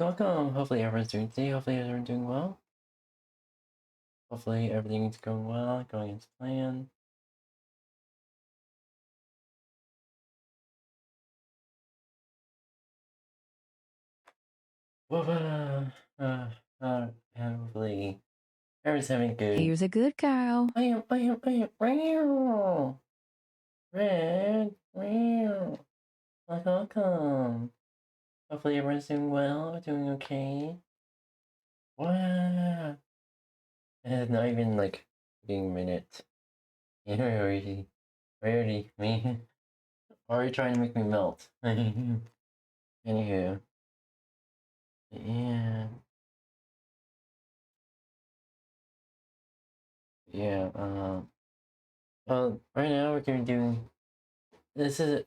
welcome. Hopefully everyone's doing today. Hopefully everyone's doing well. Hopefully everything's going well, going as planned. And hopefully everyone's having good. Here's a good cow. I am. Red. Welcome. Hopefully everyone's doing well, doing okay. Wow. It's not even like being a minute. You're already me. Already trying to make me melt. Anywho. Yeah. Yeah, right now we're gonna do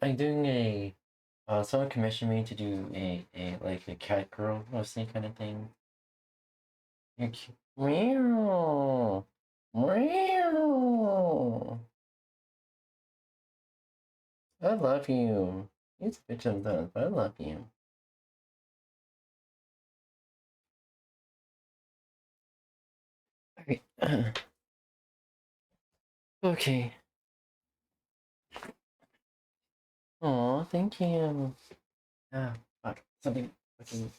I'm doing a someone commissioned me to do a like a cat girl mostly kind of thing. Meow. Meow. I love you. It's a bitch sometimes, but I love you. Okay. Okay. Aw, thank you. Ah, fuck. Something fucking.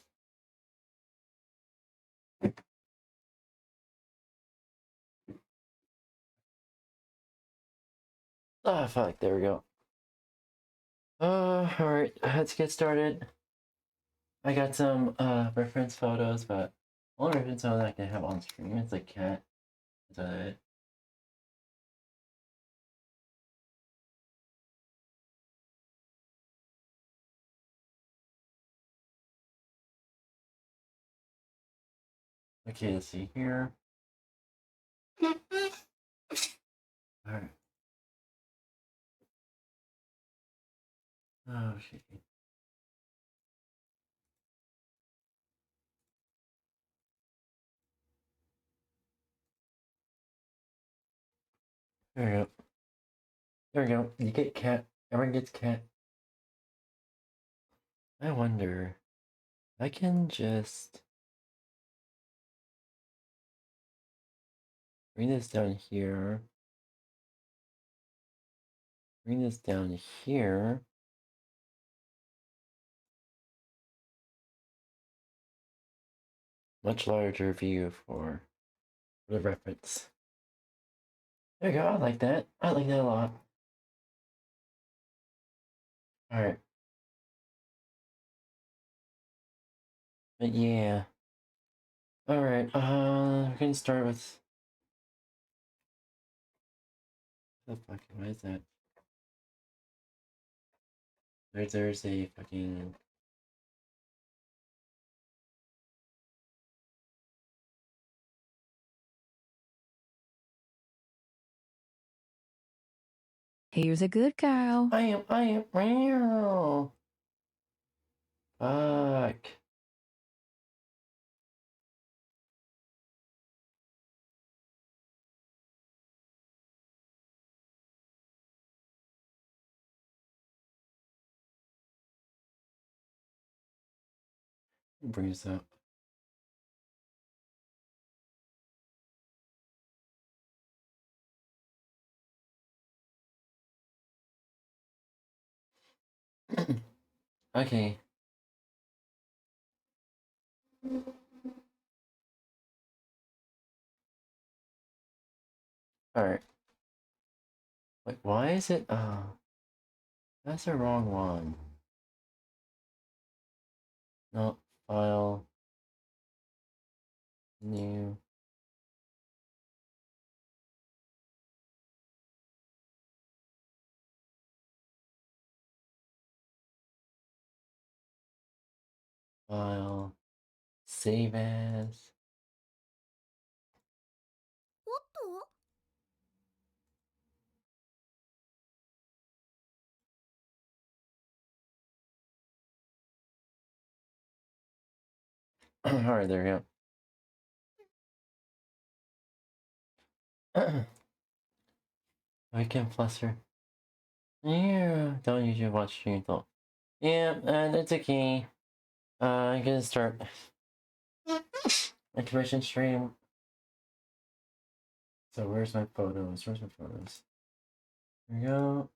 Ah, fuck. There we go. Alright. Let's get started. I got some reference photos, but only reference photos I can have on screen is like cat. Is that it? Okay, let's see here. Alright. Oh shit. There we go. There we go. You get cat. Everyone gets cat. I wonder. I can just bring this down here. Bring this down here. Much larger view for the reference. There you go. I like that. I like that a lot. Alright. But yeah. Alright, we're gonna start with the fucking, what is that? There's a fucking. Here's a good cow. I am real. Fuck. Bring this up. Okay. Alright. Wait, why is it? That's the wrong one. No, file. New. File. Save as. Alright, there we go. I can fluster. Yeah, don't usually watch streams though. Yeah, and it's okay. I'm gonna start a commission stream. So where's my photos? Where's my photos? Here we go.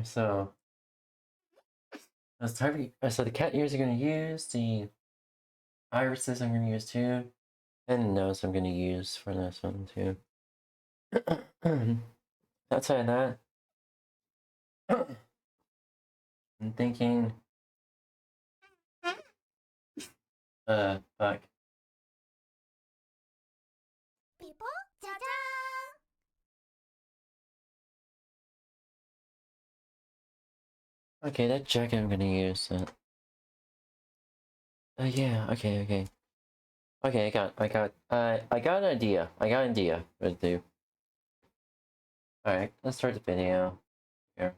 So let's type. So the cat ears I'm gonna use, the irises I'm gonna use too, and the nose I'm gonna use for this one too. Outside of that, I'm thinking, fuck. Okay, that jacket I'm gonna use. Yeah. Okay. Okay, I got an idea. I got an idea what to do. Alright, let's start the video. Here.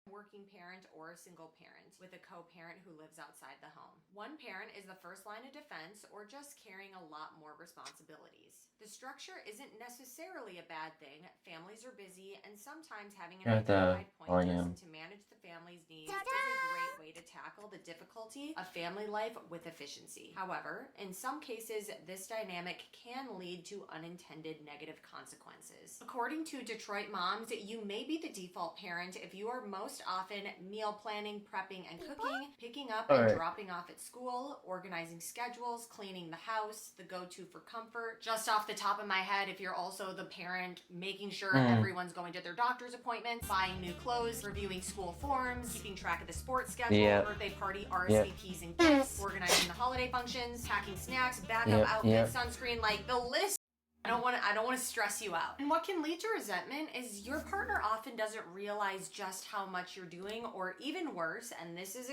Working parent or a single parent with a co-parent who lives outside the home. One parent is the first line of defense or just carrying a lot more responsibilities. The structure isn't necessarily a bad thing. Families are busy, and sometimes having an identified point person to manage the family's needs is a great way to tackle the difficulty of family life with efficiency. However, in some cases, this dynamic can lead to unintended negative consequences. According to Detroit Moms, you may be the default parent if you are most often meal planning, prepping, and cooking, picking up and dropping off at school, organizing schedules, cleaning the house, the go-to for comfort. Just off the top of my head, if you're also the parent making sure everyone's going to their doctor's appointments, buying new clothes, reviewing school forms, keeping track of the sports schedule, birthday party RSVPs and gifts, organizing the holiday functions, packing snacks, backup outfits, sunscreen, like the list. I don't want to stress you out. And what can lead to resentment is your partner often doesn't realize just how much you're doing, or even worse, and this is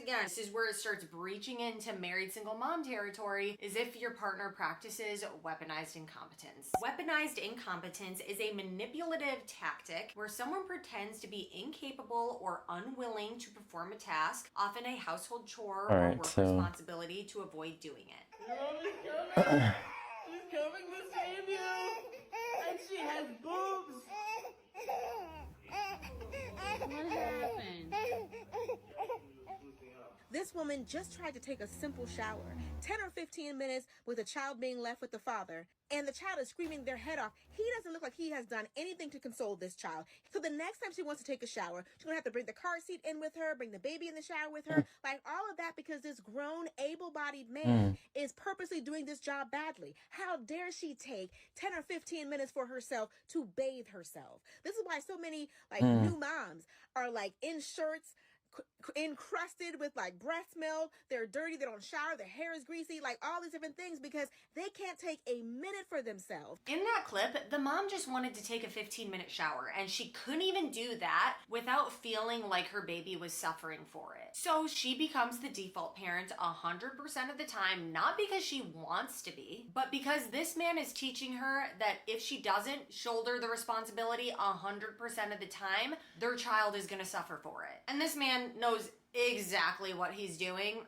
where it starts breaching into married single mom territory, is if your partner practices weaponized incompetence. Weaponized incompetence is a manipulative tactic where someone pretends to be incapable or unwilling to perform a task, often a household chore or work responsibility, to avoid doing it. She's coming to save you! And she has boobs! What happened? This woman just tried to take a simple shower. 10 or 15 minutes with the child being left with the father, and the child is screaming their head off. He doesn't look like he has done anything to console this child. So the next time she wants to take a shower, she's gonna have to bring the car seat in with her, bring the baby in the shower with her, like all of that because this grown, able-bodied man is purposely doing this job badly. How dare she take 10 or 15 minutes for herself to bathe herself? This is why so many new moms are like in shirts, encrusted with like breast milk, they're dirty, they don't shower, their hair is greasy, like all these different things because they can't take a minute for themselves. In that clip, the mom just wanted to take a 15-minute shower, and she couldn't even do that without feeling like her baby was suffering for it. So she becomes the default parent 100% of the time, not because she wants to be, but because this man is teaching her that if she doesn't shoulder the responsibility 100% of the time, their child is gonna suffer for it. And this man knows exactly what he's doing.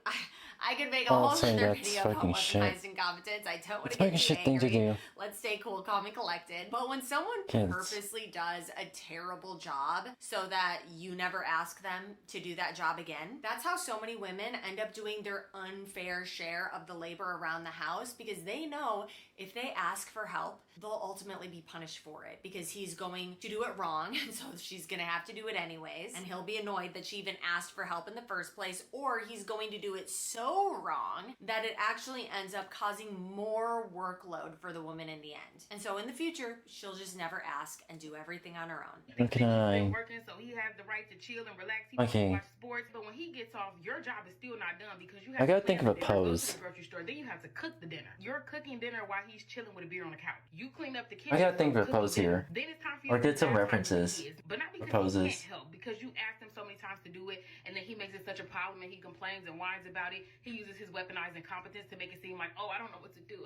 I could make a whole other video about weaponized incompetence. I don't want to get too angry. Let's stay cool, calm, and collected. But when someone purposely does a terrible job so that you never ask them to do that job again, that's how so many women end up doing their unfair share of the labor around the house, because they know if they ask for help, they'll ultimately be punished for it because he's going to do it wrong, and so she's gonna have to do it anyways, and he'll be annoyed that she even asked for help in the first place, or he's going to do it so wrong that it actually ends up causing more workload for the woman in the end. And so in the future, she'll just never ask and do everything on her own. He's been working, so he has the right to chill and relax. He wants to watch sports, but when he gets off, your job is still not done because you have to think of a pose. Go to the grocery store, then you have to cook the dinner. You're cooking dinner while he's chilling with a beer on the couch. You clean up the kitchen. I gotta think of a pose here. Then it's time for you or get some references but not because poses. he can't help, because you asked him so many times wants to do it, and then he makes it such a problem and he complains and whines about it. He uses his weaponized incompetence to make it seem like, oh, I don't know what to do.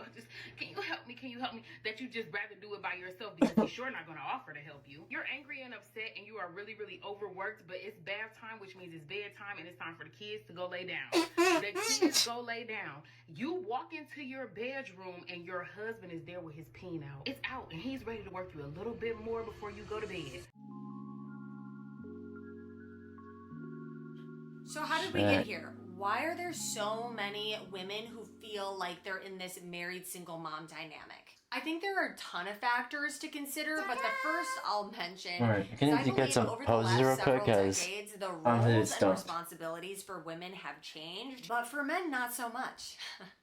Can you help me? Can you help me? That you just rather do it by yourself because he's sure not going to offer to help you. You're angry and upset and you are really, really overworked, but it's bath time, which means it's bedtime and it's time for the kids to go lay down. The kids go lay down. You walk into your bedroom and your husband is there with his peen out. It's out and he's ready to work you a little bit more before you go to bed. So how did we get here? Why are there so many women who feel like they're in this married single mom dynamic? I think there are a ton of factors to consider, but the first I'll mention Alright, is can I you get believe some over the poses real last quick, several guys? decades, the I'm really roles and stumped. responsibilities for women have changed, but for men, not so much.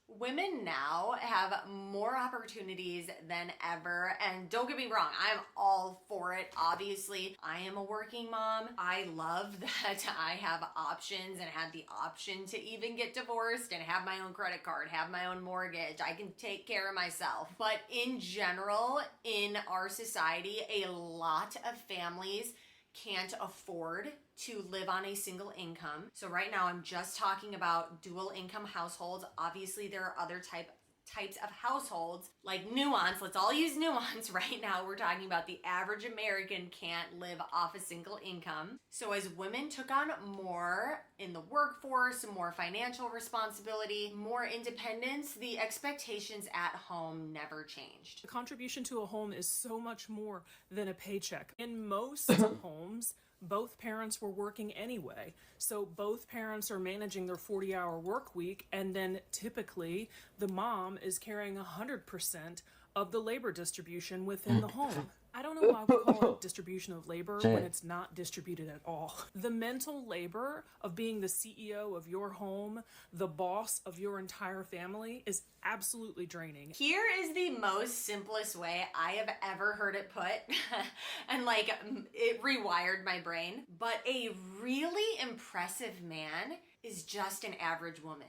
Women now have more opportunities than ever, and don't get me wrong, I'm all for it. Obviously, I am a working mom. I love that I have options and have the option to even get divorced and have my own credit card, have my own mortgage. I can take care of myself. But in general, in our society, a lot of families can't afford to live on a single income. So right now I'm just talking about dual income households. Obviously there are other types of households like nuance. Let's all use nuance. Right now we're talking about the average American can't live off a single income. So as women took on more in the workforce, more financial responsibility, more independence, the expectations at home never changed. The contribution to a home is so much more than a paycheck. In most homes, both parents were working anyway. So both parents are managing their 40-hour work week, and then typically the mom is carrying 100% of the labor distribution within the home. I don't know why we call it distribution of labor when it's not distributed at all. The mental labor of being the CEO of your home, the boss of your entire family, is absolutely draining. Here is the most simplest way I have ever heard it put, and like it rewired my brain. But a really impressive man is just an average woman.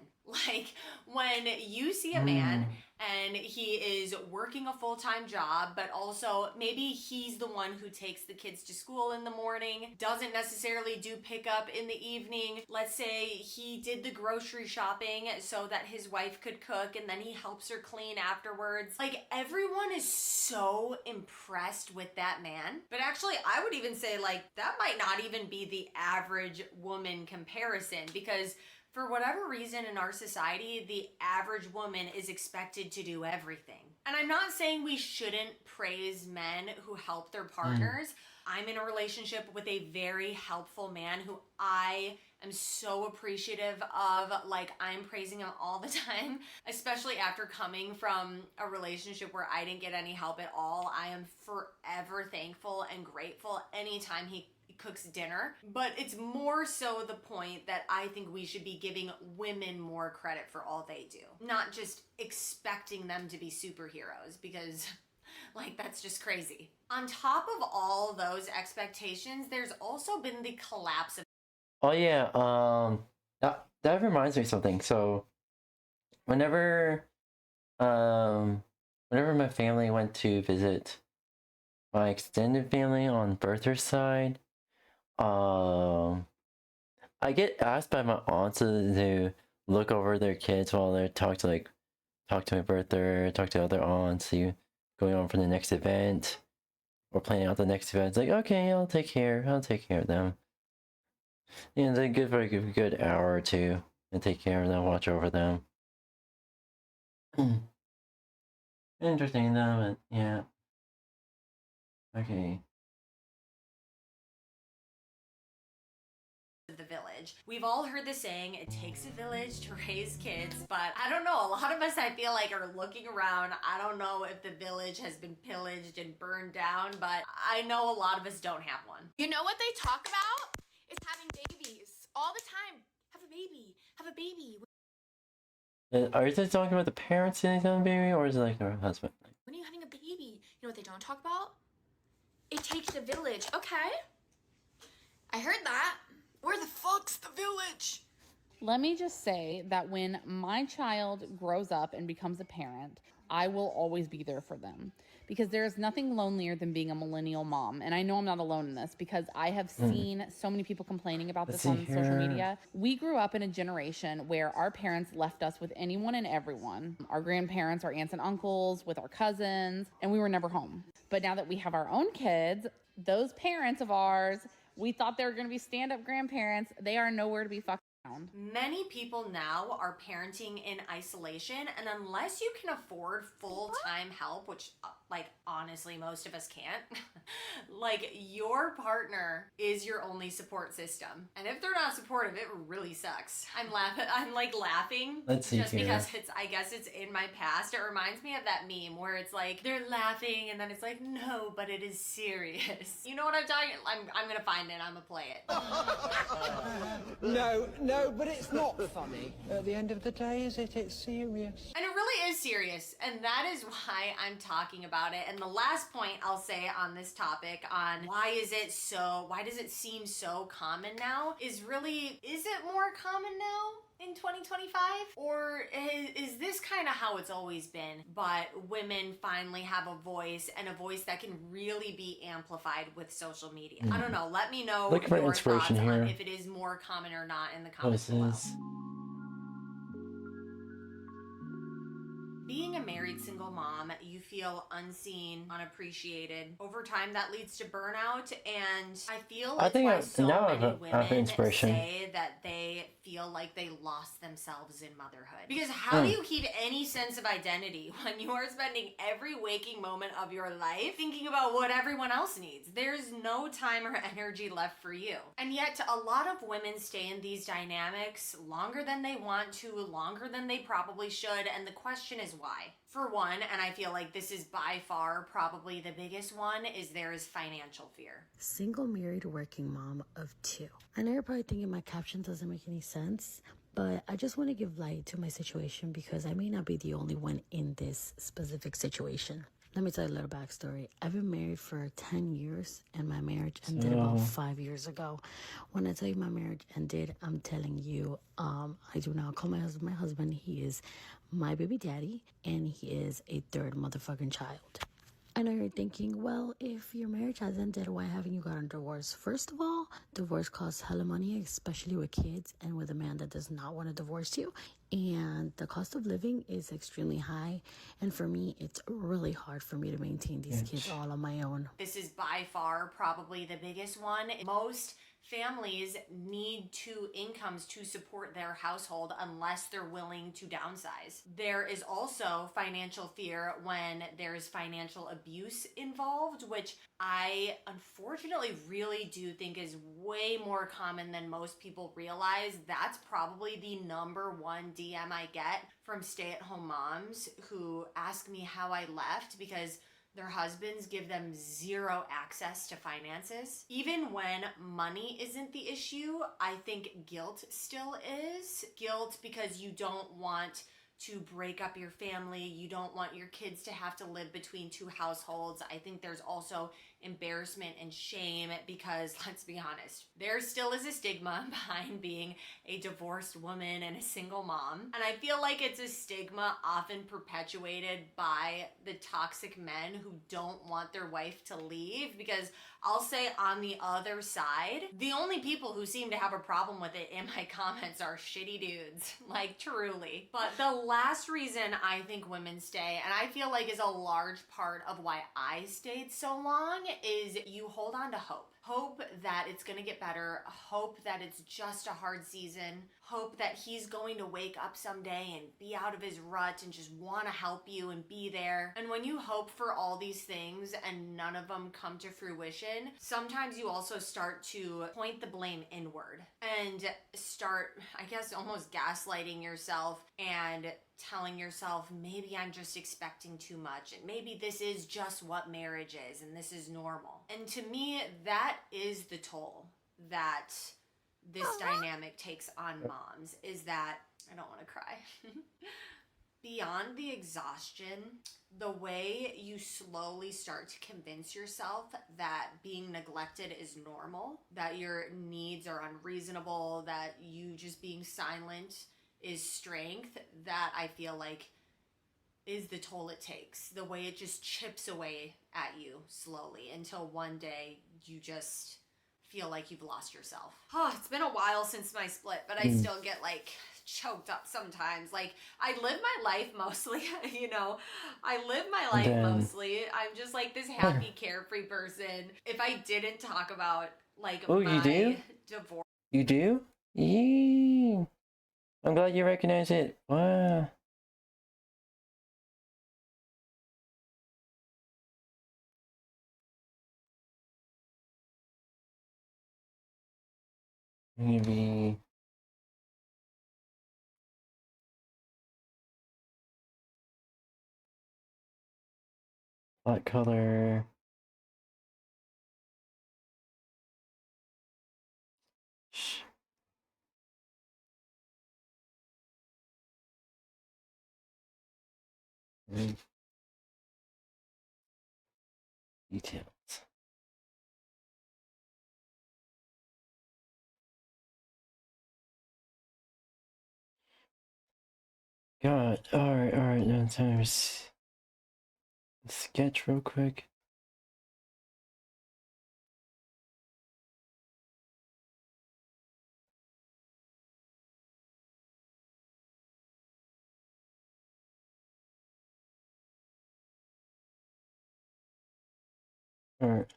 Like when you see a man and he is working a full-time job, but also maybe he's the one who takes the kids to school in the morning, doesn't necessarily do pickup in the evening. Let's say he did the grocery shopping so that his wife could cook and then he helps her clean afterwards. Like everyone is so impressed with that man. But actually I would even say like that might not even be the average woman comparison, because for whatever reason in our society, the average woman is expected to do everything. And I'm not saying we shouldn't praise men who help their partners. I'm in a relationship with a very helpful man who I am so appreciative of. Like I'm praising him all the time, especially after coming from a relationship where I didn't get any help at all. I am forever thankful and grateful anytime he cooks dinner. But it's more so the point that I think we should be giving women more credit for all they do, not just expecting them to be superheroes, because like that's just crazy. On top of all those expectations, there's also been the collapse of Oh yeah, that reminds me of something. So whenever my family went to visit my extended family on birther's side, I get asked by my aunts to look over their kids while they talk to my birther, talk to other aunts, see going on for the next event or planning out the next event. It's like, okay, I'll take care of them. And they give for a good hour or two and take care of them, watch over them. Interesting though, but yeah. Okay. the village. We've all heard the saying, it takes a village to raise kids, but I don't know, a lot of us I feel like are looking around. I don't know if the village has been pillaged and burned down, but I know a lot of us don't have one. You know what they talk about? Is having babies. All the time. Have a baby. Have a baby. Are you talking about the parents getting a baby, or is it like their husband? When are you having a baby? You know what they don't talk about? It takes a village. Okay. I heard that. Where the fuck's the village? Let me just say that when my child grows up and becomes a parent, I will always be there for them. because there's nothing lonelier than being a millennial mom. And I know I'm not alone in this because I have seen so many people complaining about this on social media. We grew up in a generation where our parents left us with anyone and everyone, our grandparents, our aunts and uncles, with our cousins, and we were never home. But now that we have our own kids, those parents of ours, we thought they were going to be stand-up grandparents. They are nowhere to be fucking found. Many people now are parenting in isolation, and unless you can afford full-time help, which like honestly most of us can't, like your partner is your only support system. And if they're not supportive, it really sucks. I'm laughing Let's see just here. because I guess it's in my past. It reminds me of that meme where it's like they're laughing and then it's like, no, but it is serious. You know what I'm talking? I'm gonna find it. I'm gonna play it. No, but it's not funny. At the end of the day, is it? It's serious. And it really is serious, and that is why I'm talking about it. And the last point I'll say on this topic on why does it seem so common now is it more common now in 2025? Or is this kind of how it's always been, but women finally have a voice, and a voice that can really be amplified with social media? I don't know, let me know Looking for your inspiration thoughts here. on if it is more common or not in the comments below. Voices. Being a married single mom, you feel unseen, unappreciated. Over time, that leads to burnout, and I feel I it's think why I- so now I many have women inspiration. say that they feel like they lost themselves in motherhood. Because how do you keep any sense of identity when you are spending every waking moment of your life thinking about what everyone else needs? There's no time or energy left for you. And yet, a lot of women stay in these dynamics longer than they want to, longer than they probably should, and the question is why? For one, and I feel like this is by far probably the biggest one, is there is financial fear. Single, married, working mom of 2. I know you're probably thinking my caption doesn't make any sense, but I just want to give light to my situation because I may not be the only one in this specific situation. Let me tell you a little backstory. I've been married for 10 years, and my marriage ended about 5 years ago. When I tell you my marriage ended, I'm telling you, I do not call my husband my husband. He is my baby daddy, and he is a third motherfucking child. I know you're thinking, well, if your marriage has ended, why haven't you gotten a divorce? First of all, divorce costs hella money, especially with kids and with a man that does not want to divorce you. And the cost of living is extremely high. And for me, it's really hard for me to maintain these kids all on my own. This is by far probably the biggest one. Most families need 2 incomes to support their household unless they're willing to downsize. There is also financial fear when there's financial abuse involved, which I unfortunately really do think is way more common than most people realize. That's probably the #1 DM I get from stay-at-home moms who ask me how I left because their husbands give them 0 access to finances. Even when money isn't the issue, I think guilt still is. Guilt because you don't want to break up your family. You don't want your kids to have to live between 2 households. I think there's also embarrassment and shame because, let's be honest, there still is a stigma behind being a divorced woman and a single mom. And I feel like it's a stigma often perpetuated by the toxic men who don't want their wife to leave, because I'll say on the other side, the only people who seem to have a problem with it in my comments are shitty dudes, like truly. But the last reason I think women stay, and I feel like is a large part of why I stayed so long, is you hold on to hope. Hope that it's gonna get better, hope that it's just a hard season, hope that he's going to wake up someday and be out of his rut and just wanna help you and be there. And when you hope for all these things and none of them come to fruition, sometimes you also start to point the blame inward and start, I guess, almost gaslighting yourself and telling yourself, maybe I'm just expecting too much, and maybe this is just what marriage is, and this is normal. And to me, that is the toll that this dynamic takes on moms, is that, I don't want to cry, beyond the exhaustion, the way you slowly start to convince yourself that being neglected is normal, that your needs are unreasonable, that you just being silent is strength, that I feel like is the toll it takes. The way it just chips away at you slowly until one day you just feel like you've lost yourself. Oh, it's been a while since my split, but I still get like choked up sometimes. Like, I live my life mostly, you know, I live my life mostly. I'm just like this happy, carefree person. If I didn't talk about like my divorce. You do? Yee. I'm glad you recognize it. Wow. Maybe black color. Details. God, alright, now time to sketch real quick. Alright.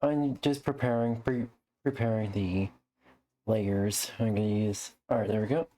I'm just preparing the layers I'm gonna use. Alright, there we go.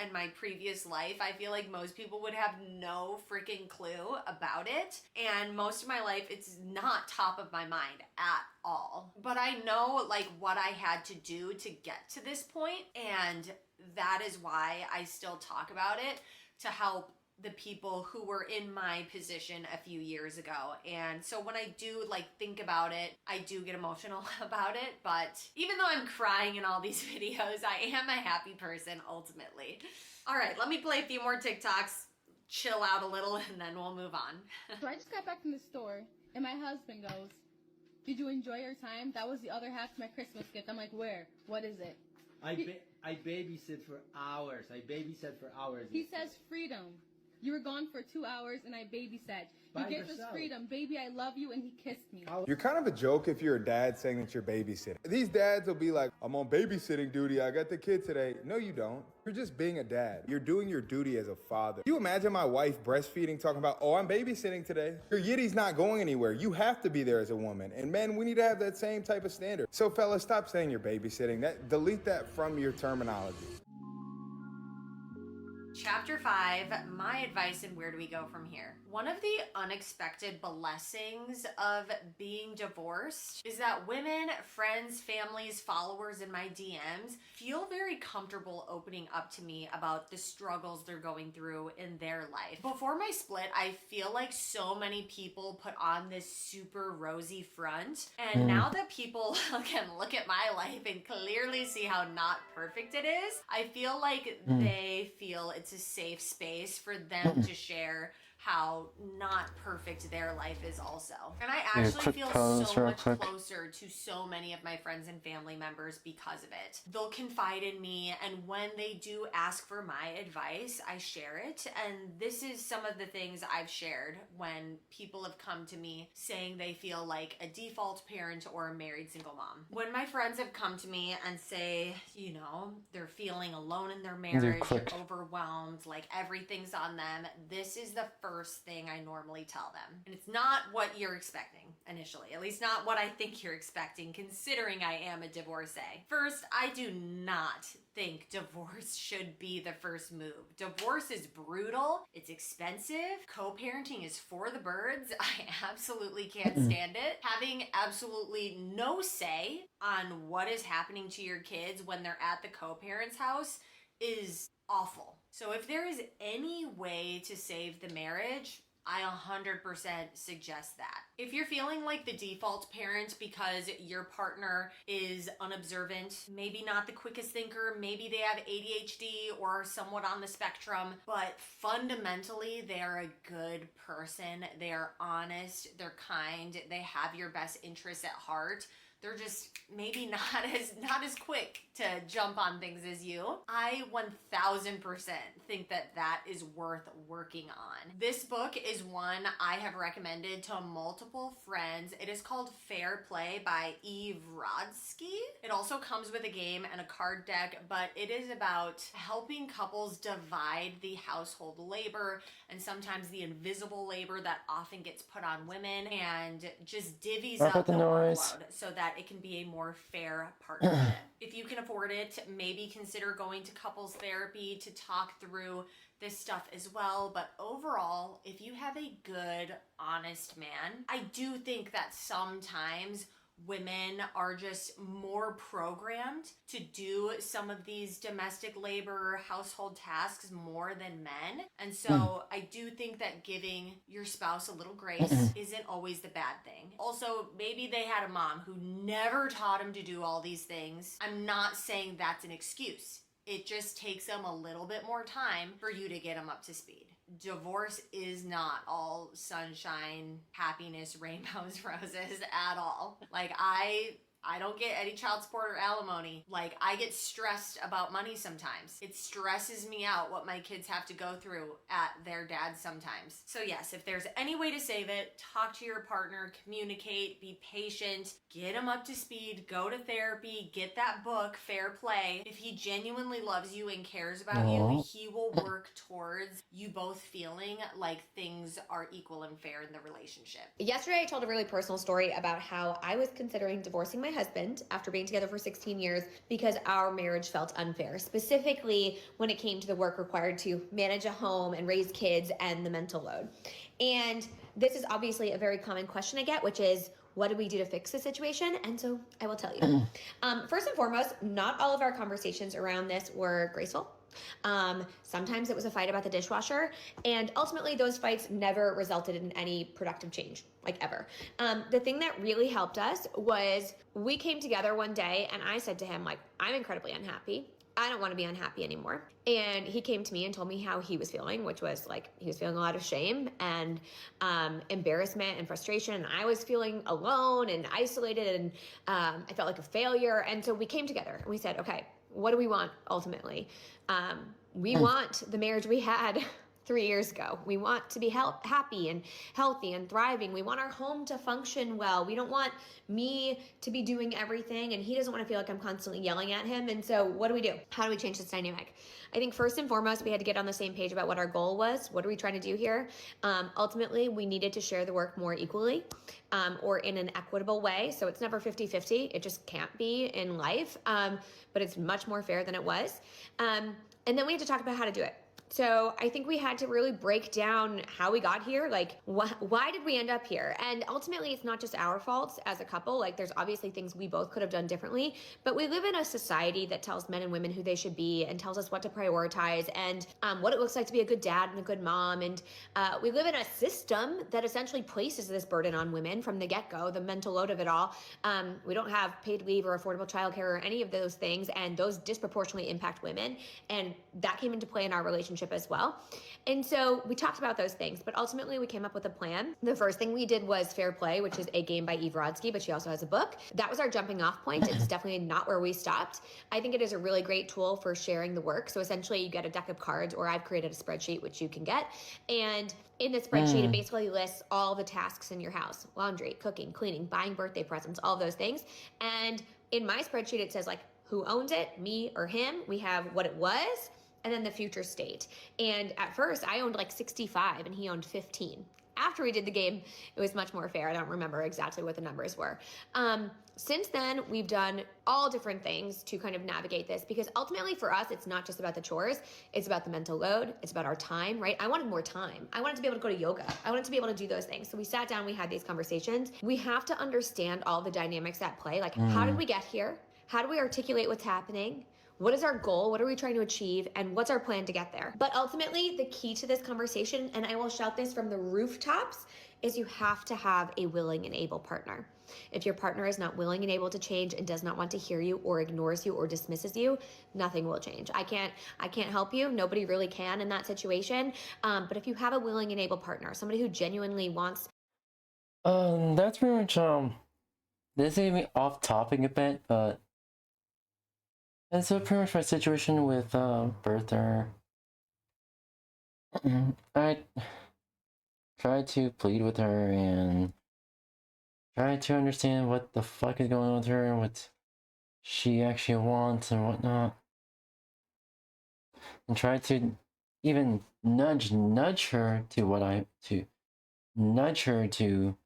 And my previous life, I feel like most people would have no freaking clue about it. And most of my life, it's not top of my mind at all. But I know like what I had to do to get to this point, and that is why I still talk about it, to help the people who were in my position a few years ago. And so when I do like think about it, I do get emotional about it. But even though I'm crying in all these videos, I am a happy person ultimately. All right, let me play a few more TikToks, chill out a little, and then we'll move on. So I just got back from the store, and my husband goes, "Did you enjoy your time? That was the other half of my Christmas gift." I'm like, "Where? What is it?" I babysit for hours. I babysat for hours. He says freedom. You were gone for 2 hours and I babysat. You gave us freedom. Baby, I love you, and he kissed me. You're kind of a joke if you're a dad saying that you're babysitting. These dads will be like, "I'm on babysitting duty. I got the kid today." No, you don't. You're just being a dad. You're doing your duty as a father. Can you imagine my wife breastfeeding, talking about, "Oh, I'm babysitting today"? Your yitty's not going anywhere. You have to be there as a woman. And men, we need to have that same type of standard. So fellas, stop saying you're babysitting. Delete that from your terminology. Chapter 5, my advice and where do we go from here? One of the unexpected blessings of being divorced is that women, friends, families, followers in my DMs feel very comfortable opening up to me about the struggles they're going through in their life. Before my split, I feel like so many people put on this super rosy front, and now that people can look at my life and clearly see how not perfect it is, I feel like they feel it's a safe space for them to share how not perfect their life is also. And I actually feel so much closer to so many of my friends and family members because of it. They'll confide in me, and when they do ask for my advice, I share it. And this is some of the things I've shared when people have come to me saying they feel like a default parent or a married single mom. When my friends have come to me and say, you know, they're feeling alone in their marriage, they're overwhelmed, like everything's on them, this is the first thing I normally tell them. And it's not what you're expecting initially, at least not what I think you're expecting, considering I am a divorcee. First, I do not think divorce should be the first move. Divorce is brutal, it's expensive, co-parenting is for the birds, I absolutely can't stand it. Having absolutely no say on what is happening to your kids when they're at the co-parent's house is awful. So if there is any way to save the marriage, I 100% suggest that. If you're feeling like the default parent because your partner is unobservant, maybe not the quickest thinker, maybe they have ADHD or are somewhat on the spectrum, but fundamentally they are a good person, they are honest, they're kind, they have your best interests at heart, they're just maybe not as quick to jump on things as you. I 1000% think that is worth working on. This book is one I have recommended to multiple friends. It is called Fair Play by 𝙂𝙚𝙣𝙚. It also comes with a game and a card deck, but it is about helping couples divide the household labor and sometimes the invisible labor that often gets put on women, and just divvies up the workload so that it can be a more fair partnership. If you can afford it, maybe consider going to couples therapy to talk through this stuff as well. But overall, if you have a good, honest man, I do think that sometimes women are just more programmed to do some of these domestic labor, household tasks more than men. And so I do think that giving your spouse a little grace isn't always the bad thing. Also, maybe they had a mom who never taught them to do all these things. I'm not saying that's an excuse. It just takes them a little bit more time for you to get them up to speed. Divorce is not all sunshine, happiness, rainbows, roses at all. Like, I don't get any child support or alimony. Like, I get stressed about money sometimes. It stresses me out what my kids have to go through at their dad sometimes. So yes, if there's any way to save it, talk to your partner, communicate, be patient, get him up to speed, go to therapy, get that book, Fair Play. If he genuinely loves you and cares about you, he will work towards you both feeling like things are equal and fair in the relationship. Yesterday, I told a really personal story about how I was considering divorcing my husband after being together for 16 years because our marriage felt unfair, specifically when it came to the work required to manage a home and raise kids and the mental load. And this is obviously a very common question I get, which is, what do we do to fix the situation? And so I will tell you. First and foremost, not all of our conversations around this were graceful. Sometimes it was a fight about the dishwasher, and ultimately those fights never resulted in any productive change, like ever. The thing that really helped us was we came together one day and I said to him, like, I'm incredibly unhappy. I don't want to be unhappy anymore. And he came to me and told me how he was feeling, which was like, he was feeling a lot of shame and embarrassment and frustration. And I was feeling alone and isolated, and I felt like a failure. And so we came together and we said, okay, what do we want ultimately? We want the marriage we had 3 years ago. We want to be happy and healthy and thriving. We want our home to function well. We don't want me to be doing everything, and he doesn't want to feel like I'm constantly yelling at him. And so what do? How do we change this dynamic? I think first and foremost, we had to get on the same page about what our goal was. What are we trying to do here? Ultimately, we needed to share the work more equally or in an equitable way. So it's never 50-50. It just can't be in life, but it's much more fair than it was. And then we had to talk about how to do it. So I think we had to really break down how we got here. Like, why did we end up here? And ultimately, it's not just our faults as a couple. Like, there's obviously things we both could have done differently, but we live in a society that tells men and women who they should be and tells us what to prioritize and what it looks like to be a good dad and a good mom. And we live in a system that essentially places this burden on women from the get-go, the mental load of it all. We don't have paid leave or affordable childcare or any of those things, and those disproportionately impact women. And that came into play in our relationship as well. And so we talked about those things, but ultimately we came up with a plan. The first thing we did was Fair Play, which is a game by 𝙂𝙚𝙣𝙚, but she also has a book. That was our jumping off point. It's definitely not where we stopped. I think it is a really great tool for sharing the work. So essentially you get a deck of cards, or I've created a spreadsheet, which you can get. And in the spreadsheet, it basically lists all the tasks in your house: laundry, cooking, cleaning, buying birthday presents, all of those things. And in my spreadsheet, it says like who owns it, me or him. We have what it was, and then the future state. And at first I owned like 65 and he owned 15. After we did the game, it was much more fair. I don't remember exactly what the numbers were. Since then, we've done all different things to kind of navigate this, because ultimately for us, it's not just about the chores. It's about the mental load. It's about our time, right? I wanted more time. I wanted to be able to go to yoga. I wanted to be able to do those things. So we sat down, we had these conversations. We have to understand all the dynamics at play. Like, how did we get here? How do we articulate what's happening? What is our goal? What are we trying to achieve? And what's our plan to get there? But ultimately, the key to this conversation, and I will shout this from the rooftops, is you have to have a willing and able partner. If your partner is not willing and able to change and does not want to hear you or ignores you or dismisses you, nothing will change. I can't help you. Nobody really can in that situation. But if you have a willing and able partner, somebody who genuinely wants... That's pretty much, this is me off topic a bit, but that's pretty much my situation with, birther. I tried to plead with her and try to understand what the fuck is going on with her and what she actually wants and whatnot. And try to even nudge her to nudge her to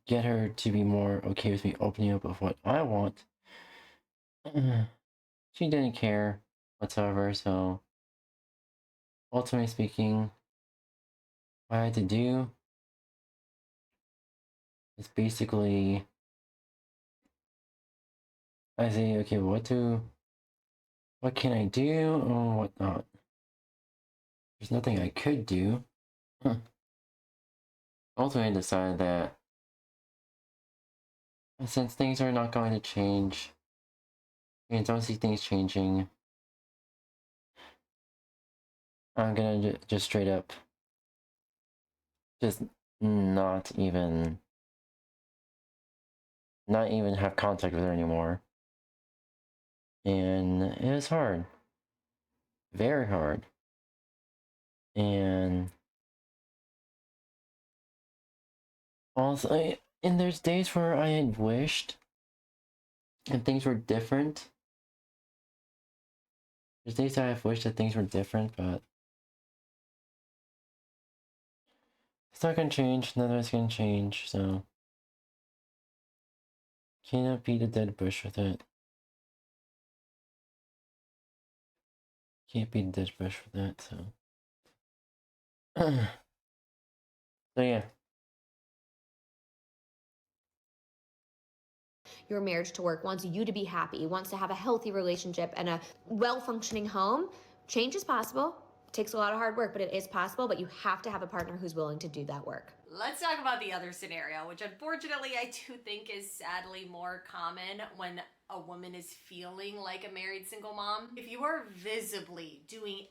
get her to be more okay with me opening up of what I want. She didn't care whatsoever, so ultimately speaking, what I had to do is basically I say, okay, what can I do or whatnot? There's nothing I could do. Ultimately, I decided that since things are not going to change, and don't see things changing, I'm gonna just straight up just not even have contact with her anymore. And it was hard. Very hard. And also, and there's days where I had wished and things were different. There's days I have wished that things were different, but it's not gonna change, nothing's gonna change, so cannot beat a dead bush with it. Can't beat a dead bush with that, so. So yeah. Your marriage to work, wants you to be happy, wants to have a healthy relationship and a well-functioning home. Change is possible. It takes a lot of hard work, but it is possible, but you have to have a partner who's willing to do that work. Let's talk about the other scenario, which unfortunately I do think is sadly more common when a woman is feeling like a married single mom. If you are visibly doing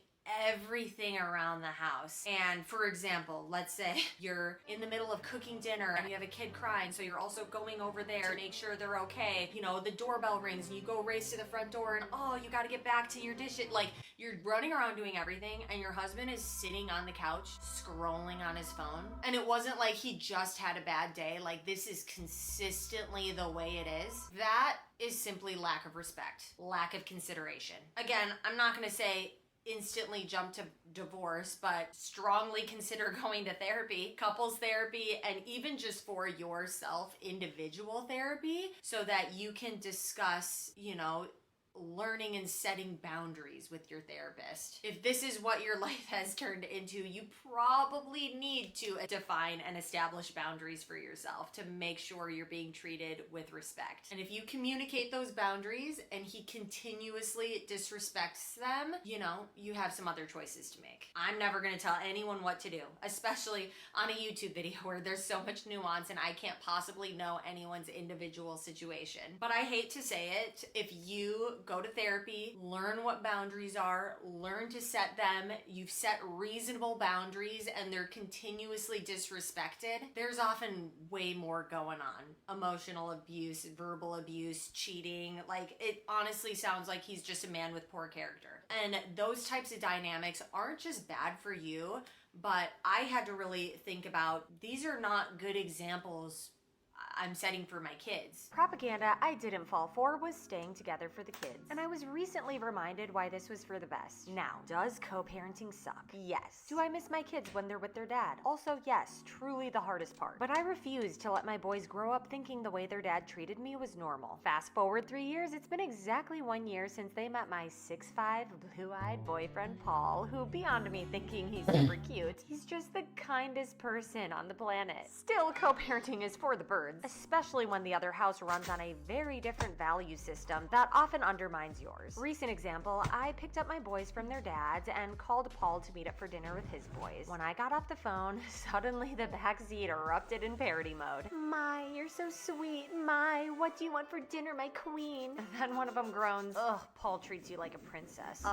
everything around the house. And for example, let's say you're in the middle of cooking dinner and you have a kid crying, so you're also going over there to make sure they're okay. You know, the doorbell rings and you go race to the front door and oh, you gotta get back to your dishes. Like, you're running around doing everything and your husband is sitting on the couch scrolling on his phone. And it wasn't like he just had a bad day, like this is consistently the way it is. That is simply lack of respect, lack of consideration. Again, I'm not gonna say instantly jump to divorce, but strongly consider going to therapy, couples therapy, and even just for yourself, individual therapy, so that you can discuss, you know, learning and setting boundaries with your therapist. If this is what your life has turned into, you probably need to define and establish boundaries for yourself to make sure you're being treated with respect. And if you communicate those boundaries and he continuously disrespects them, you know, you have some other choices to make. I'm never gonna tell anyone what to do, especially on a YouTube video where there's so much nuance and I can't possibly know anyone's individual situation. But I hate to say it, if you go to therapy, learn what boundaries are, learn to set them, you've set reasonable boundaries and they're continuously disrespected, there's often way more going on. Emotional abuse, verbal abuse, cheating, like it honestly sounds like he's just a man with poor character. And those types of dynamics aren't just bad for you, but I had to really think about, these are not good examples I'm setting for my kids. Propaganda I didn't fall for was staying together for the kids. And I was recently reminded why this was for the best. Now, does co-parenting suck? Yes. Do I miss my kids when they're with their dad? Also, yes, truly the hardest part. But I refuse to let my boys grow up thinking the way their dad treated me was normal. Fast forward 3 years, it's been exactly 1 year since they met my 6'5" blue-eyed boyfriend Paul, who beyond me thinking he's super cute, he's just the kindest person on the planet. Still, co-parenting is for the birds. words, especially when the other house runs on a very different value system that often undermines yours. Recent example, I picked up my boys from their dads and called Paul to meet up for dinner with his boys. When I got off the phone, suddenly the backseat erupted in parody mode. My, you're so sweet. My, what do you want for dinner, my queen? Then one of them groans, ugh, Paul treats you like a princess.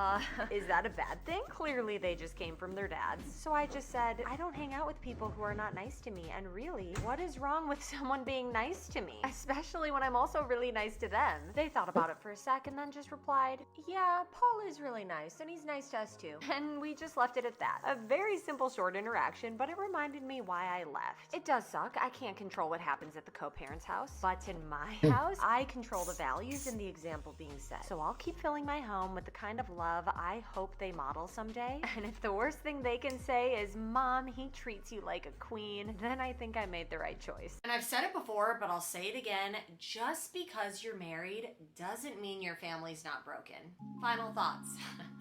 Is that a bad thing? Clearly they just came from their dads. So I just said, I don't hang out with people who are not nice to me, and really, what is wrong with someone being nice to me? Especially when I'm also really nice to them. They thought about it for a sec and then just replied, yeah, Paul is really nice, and he's nice to us too. And we just left it at that. A very simple short interaction, but it reminded me why I left. It does suck. I can't control what happens at the co-parent's house, but in my house, I control the values and the example being set. So I'll keep filling my home with the kind of love I hope they model someday. And if the worst thing they can say is, Mom, he treats you like a queen, then I think I made the right choice. And I've said it before, but I'll say it again. Just because you're married doesn't mean your family's not broken. Final thoughts.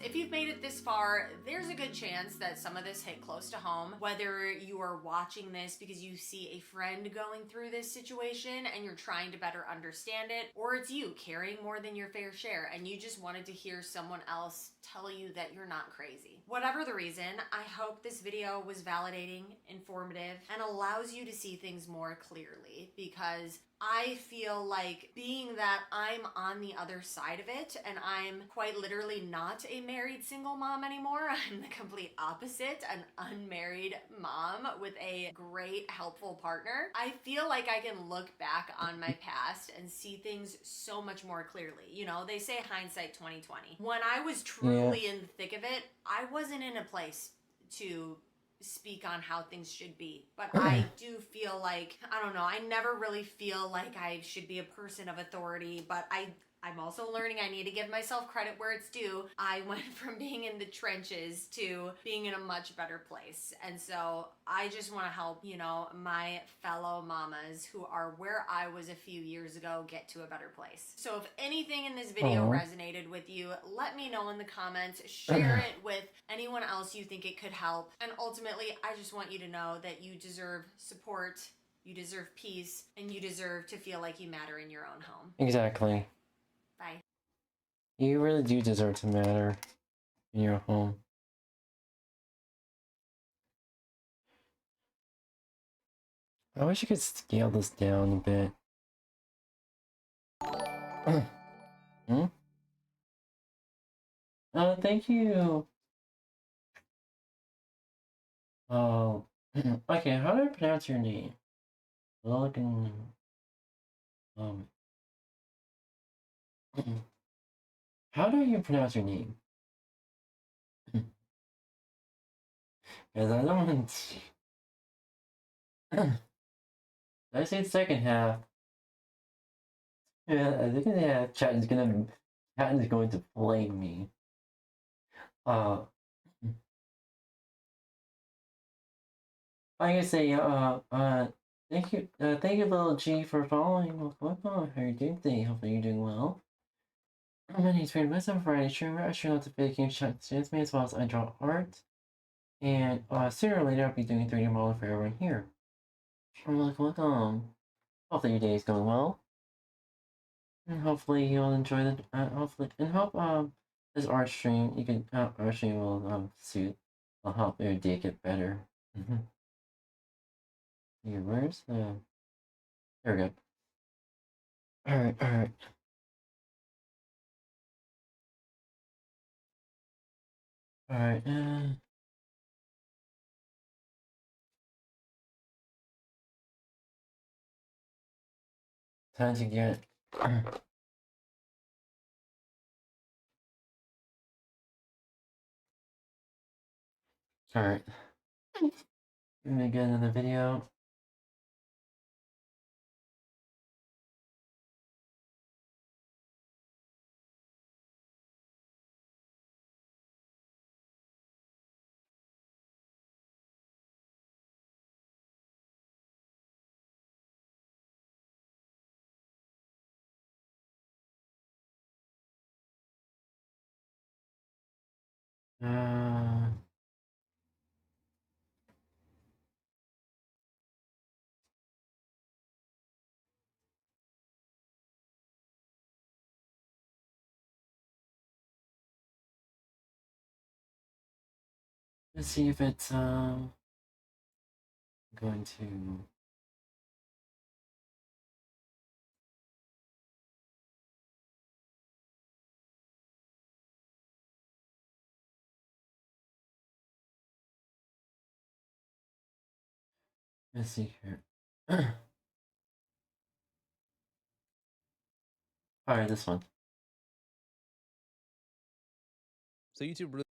If you've made it this far, there's a good chance that some of this hit close to home. Whether you are watching this because you see a friend going through this situation and you're trying to better understand it, or it's you carrying more than your fair share and you just wanted to hear someone else tell you that you're not crazy. Whatever the reason, I hope this video was validating, informative, and allows you to see things more clearly, because I feel like, being that I'm on the other side of it and I'm quite literally not a married single mom anymore, I'm the complete opposite, an unmarried mom with a great helpful partner, I feel like I can look back on my past and see things so much more clearly. You know, they say hindsight 2020. When I was truly in the thick of it, I wasn't in a place to speak on how things should be, but I do feel like, I don't know, I never really feel like I should be a person of authority, but I'm also learning I need to give myself credit where it's due. I went from being in the trenches to being in a much better place. And so I just want to help, you know, my fellow mamas who are where I was a few years ago get to a better place. So if anything in this video resonated with you, let me know in the comments. Share it with anyone else you think it could help. And ultimately, I just want you to know that you deserve support, you deserve peace, and you deserve to feel like you matter in your own home. Exactly. Bye. You really do deserve to matter in your home. I wish I could scale this down a bit. Oh, thank you. Oh, okay, how do I pronounce your name? Logan. How do you pronounce your name? Because I don't want. Did I say the second half? Yeah, I think the chat is going to flame me. I can say, thank you, little G, for following. Welcome. How are you doing today? Hopefully you're doing well. My name's Brandon. Myself, variety streamer. I stream lots of video games, chat students, as well as I draw art. And sooner or later, I'll be doing 3D modeling for everyone here. Welcome. Hopefully your day is going well. And hopefully you'll enjoy the this art stream will help your day get better. Here, where's the... There we go. Alright. Alright, time to get... Alright. Let me get another video. Let's see if it's going to. Let's see here. Alright, this one. So YouTube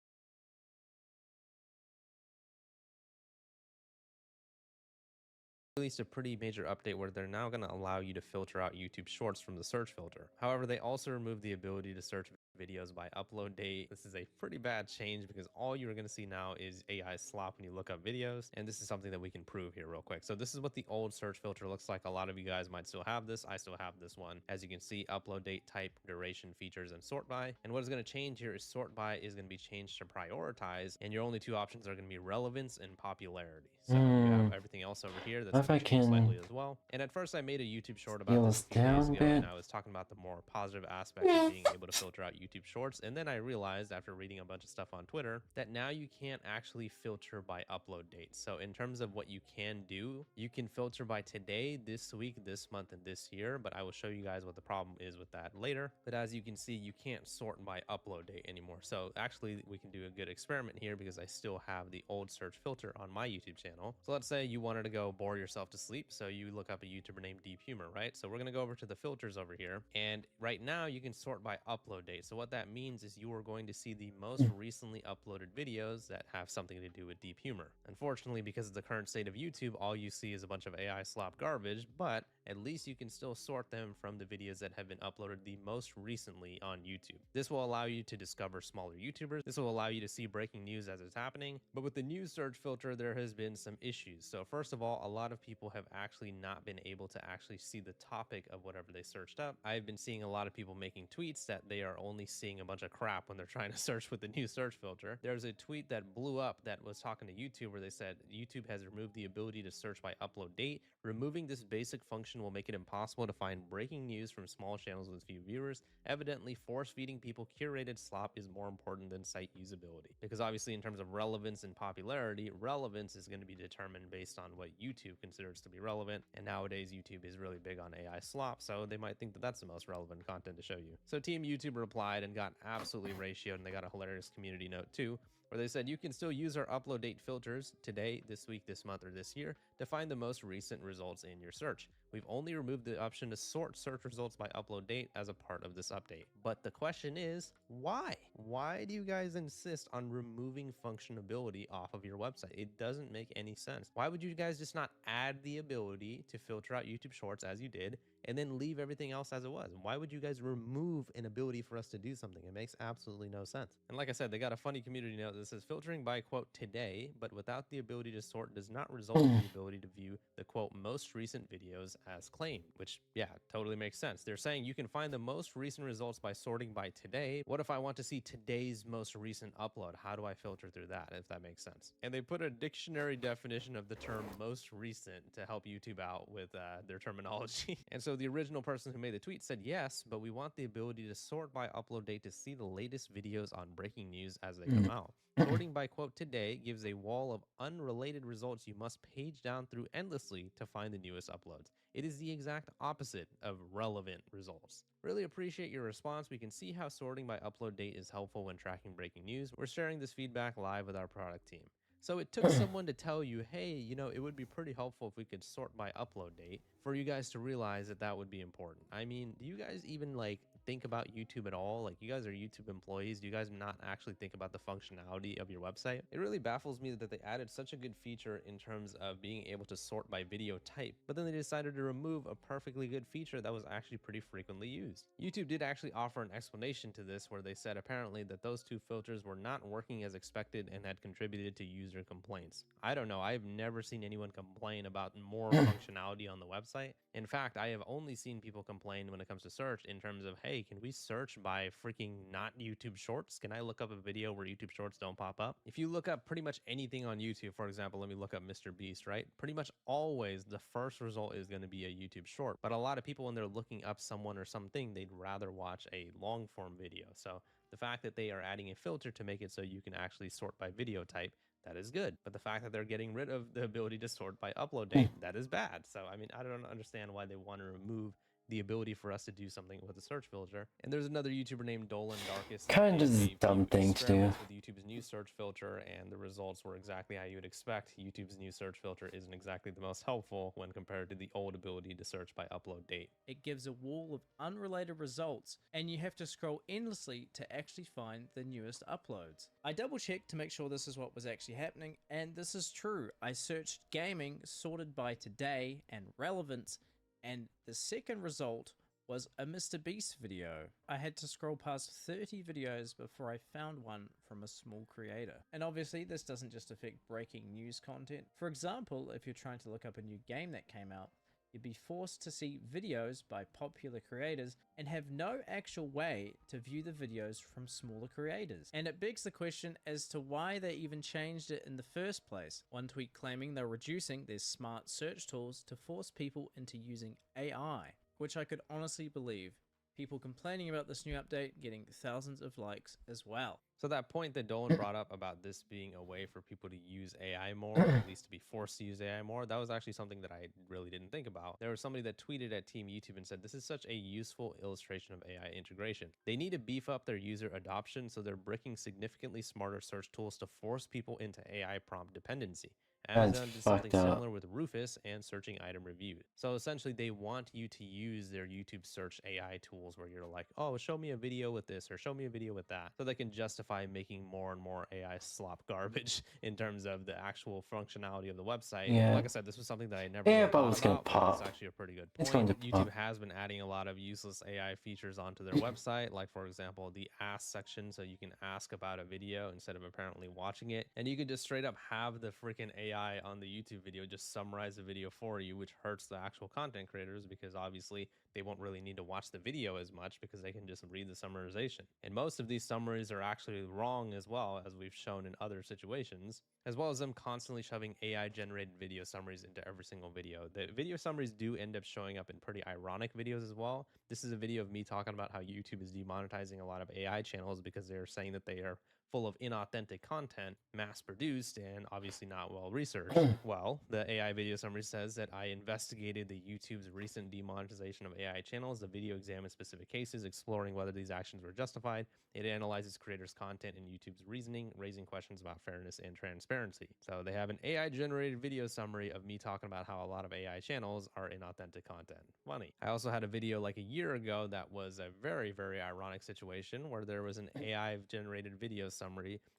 released a pretty major update where they're now going to allow you to filter out YouTube Shorts from the search filter. However, they also removed the ability to search videos by upload date. This is a pretty bad change because all you're going to see now is AI slop when you look up videos, and this is something that we can prove here real quick. So this is what the old search filter looks like. A lot of you guys might still have this. I still have this one. As you can see, upload date, type, duration, features, and sort by. And what is going to change here is sort by is going to be changed to prioritize, and your only two options are going to be relevance and popularity. So you have everything else over here that's going to change slightly as well. And at first I made a YouTube short about this a few days ago, and I was talking about the more positive aspects of being able to filter out YouTube Shorts. And then I realized after reading a bunch of stuff on Twitter that now you can't actually filter by upload date. So in terms of what you can do, you can filter by today, this week, this month, and this year, but I will show you guys what the problem is with that later. But as you can see, you can't sort by upload date anymore. So actually we can do a good experiment here because I still have the old search filter on my YouTube channel. So let's say you wanted to go bore yourself to sleep, so you look up a YouTuber named 𝙂𝙬𝙧𝙬𝙀, right? So we're going to go over to the filters over here, and right now you can sort by upload date. So what that means is you are going to see the most recently uploaded videos that have something to do with 𝙂𝙬𝙧𝙬𝙀. Unfortunately, because of the current state of YouTube, all you see is a bunch of AI slop garbage, but at least you can still sort them from the videos that have been uploaded the most recently on YouTube. This will allow you to discover smaller YouTubers. This will allow you to see breaking news as it's happening. But with the news search filter, there has been some issues. So first of all, a lot of people have actually not been able to actually see the topic of whatever they searched up. I've been seeing a lot of people making tweets that they are only seeing a bunch of crap when they're trying to search with the new search filter. There's a tweet that blew up that was talking to YouTube where they said YouTube has removed the ability to search by upload date. Removing this basic function will make it impossible to find breaking news from small channels with few viewers. Evidently, force-feeding people curated slop is more important than site usability. Because obviously in terms of relevance and popularity, relevance is going to be determined based on what YouTube considers to be relevant. And nowadays YouTube is really big on AI slop, so they might think that that's the most relevant content to show you. So Team YouTube replied and got absolutely ratioed, and they got a hilarious community note too, where they said you can still use our upload date filters today, this week, this month, or this year to find the most recent results in your search. We've only removed the option to sort search results by upload date as a part of this update. But the question is, why? Why do you guys insist on removing functionality off of your website? It doesn't make any sense. Why would you guys just not add the ability to filter out YouTube Shorts as you did and then leave everything else as it was? Why would you guys remove an ability for us to do something? It makes absolutely no sense. And like I said, they got a funny community note that says filtering by quote today, but without the ability to sort does not result in the ability to view the quote most recent videos as claimed, which yeah, totally makes sense. They're saying you can find the most recent results by sorting by today. What if I want to see today's most recent upload? How do I filter through that, if that makes sense? And they put a dictionary definition of the term most recent to help YouTube out with their terminology. And so the original person who made the tweet said, yes, but we want the ability to sort by upload date to see the latest videos on breaking news as they come out. Sorting by quote today gives a wall of unrelated results you must page down through endlessly to find the newest uploads. It is the exact opposite of relevant results. Really appreciate your response. We can see how sorting by upload date is helpful when tracking breaking news. We're sharing this feedback live with our product team. So it took someone to tell you, hey, you know, it would be pretty helpful if we could sort by upload date for you guys to realize that that would be important. I mean, do you guys even like think about YouTube at all? Like, you guys are YouTube employees. Do you guys not actually think about the functionality of your website? It really baffles me that they added such a good feature in terms of being able to sort by video type, but then they decided to remove a perfectly good feature that was actually pretty frequently used. YouTube did actually offer an explanation to this where they said apparently that those two filters were not working as expected and had contributed to user complaints. I don't know. I've never seen anyone complain about more functionality on the website. In fact, I have only seen people complain when it comes to search in terms of, hey, can we search by freaking not YouTube Shorts? Can I look up a video where YouTube Shorts don't pop up? If you look up pretty much anything on YouTube, for example, let me look up Mr. Beast, right? Pretty much always the first result is going to be a YouTube Short. But a lot of people, when they're looking up someone or something, they'd rather watch a long form video. So the fact that they are adding a filter to make it so you can actually sort by video type that is good. But the fact that they're getting rid of the ability to sort by upload date, that is bad. So, I mean, I don't understand why they want to remove the ability for us to do something with a search filter. And there's another YouTuber named 𝙂𝙚𝙣𝙚𝙧𝙖𝙩𝙀 Kind of did just a dumb few things to do. experiments with YouTube's new search filter, and the results were exactly how you would expect. YouTube's new search filter isn't exactly the most helpful when compared to the old ability to search by upload date. It gives a wall of unrelated results, and you have to scroll endlessly to actually find the newest uploads. I double checked to make sure this is what was actually happening, and this is true. I searched gaming sorted by today and relevance, and the second result was a MrBeast video. I had to scroll past 30 videos before I found one from a small creator. And obviously this doesn't just affect breaking news content. For example, if you're trying to look up a new game that came out, you'd be forced to see videos by popular creators and have no actual way to view the videos from smaller creators. And it begs the question as to why they even changed it in the first place. One tweet claiming they're reducing their smart search tools to force people into using AI, which I could honestly believe. People complaining about this new update getting thousands of likes as well. So that point that Dolan brought up about this being a way for people to use AI more, or at least to be forced to use AI more, that was actually something that I really didn't think about. There was somebody that tweeted at Team YouTube and said, this is such a useful illustration of AI integration. They need to beef up their user adoption, so they're bricking significantly smarter search tools to force people into AI prompt dependency. Amazon did something similar with Rufus and searching item reviews. So essentially they want you to use their YouTube search AI tools where you're like, oh, show me a video with this or show me a video with that. So they can justify making more and more AI slop garbage in terms of the actual functionality of the website. Yeah. Like I said, this was something that I never really thought about, but it's actually a pretty good point. It's going to YouTube pop. has been adding a lot of useless AI features onto their website, like for example, the ask section, so you can ask about a video instead of apparently watching it. And you can just straight up have the freaking AI on the YouTube video just summarize the video for you, which hurts the actual content creators because obviously they won't really need to watch the video as much because they can just read the summarization. And most of these summaries are actually wrong as well, as we've shown in other situations, as well as them constantly shoving AI generated video summaries into every single video. The video summaries do end up showing up in pretty ironic videos as well. This is a video of me talking about how YouTube is demonetizing a lot of AI channels because they're saying that they are full of inauthentic content, mass-produced, and obviously not well-researched. Well, the AI video summary says that I investigated the YouTube's recent demonetization of AI channels. The video examines specific cases, exploring whether these actions were justified. It analyzes creators' content and YouTube's reasoning, raising questions about fairness and transparency. So they have an AI-generated video summary of me talking about how a lot of AI channels are inauthentic content. Funny. I also had a video like a year ago that was a very, very ironic situation where there was an AI-generated video summary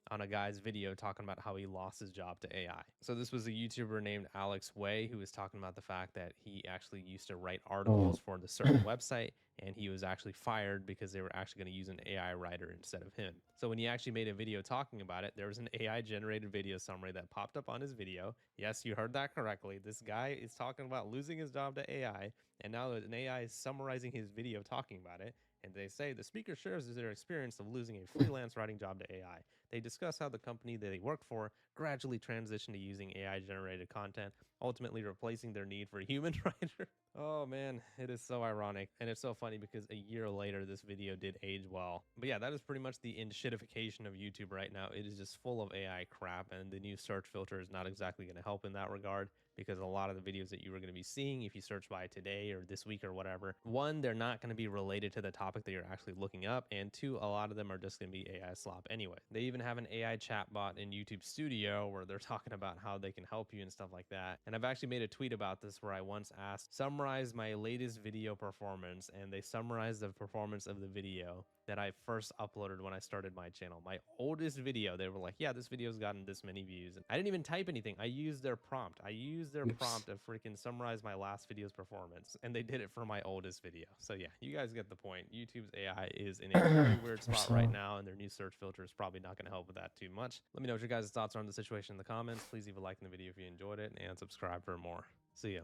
on a guy's video talking about how he lost his job to AI. So this was a YouTuber named 𝙂𝙚𝙣𝙚 who was talking about the fact that he actually used to write articles for the certain website, and he was actually fired because they were actually going to use an AI writer instead of him. So when he actually made a video talking about it, there was an AI generated video summary that popped up on his video. Yes, you heard that correctly. This guy is talking about losing his job to AI, and now an AI is summarizing his video talking about it. And they say the speaker shares their experience of losing a freelance writing job to AI. They discuss how the company that they work for gradually transitioned to using AI-generated content, ultimately replacing their need for a human writer. Oh man, it is so ironic. And it's so funny because a year later, this video did age well. But yeah, that is pretty much the shitification of YouTube right now. It is just full of AI crap, and the new search filter is not exactly going to help in that regard, because a lot of the videos that you were going to be seeing if you search by today or this week or whatever, one, they're not going to be related to the topic that you're actually looking up, and two, a lot of them are just going to be AI slop anyway. They even have an AI chatbot in YouTube Studio where they're talking about how they can help you and stuff like that. And I've actually made a tweet about this where I once asked, summarize my latest video performance, and they summarized the performance of the video that I first uploaded when I started my channel. My oldest video, they were like, yeah, this video's gotten this many views. And I didn't even type anything. I used their prompt. I used their prompt to freaking summarize my last video's performance, and they did it for my oldest video. So yeah, you guys get the point. YouTube's AI is in a very weird spot right now, and their new search filter is probably not going to help with that too much. Let me know what your guys' thoughts are on the situation in the comments. Please leave a like in the video if you enjoyed it, and subscribe for more. See ya.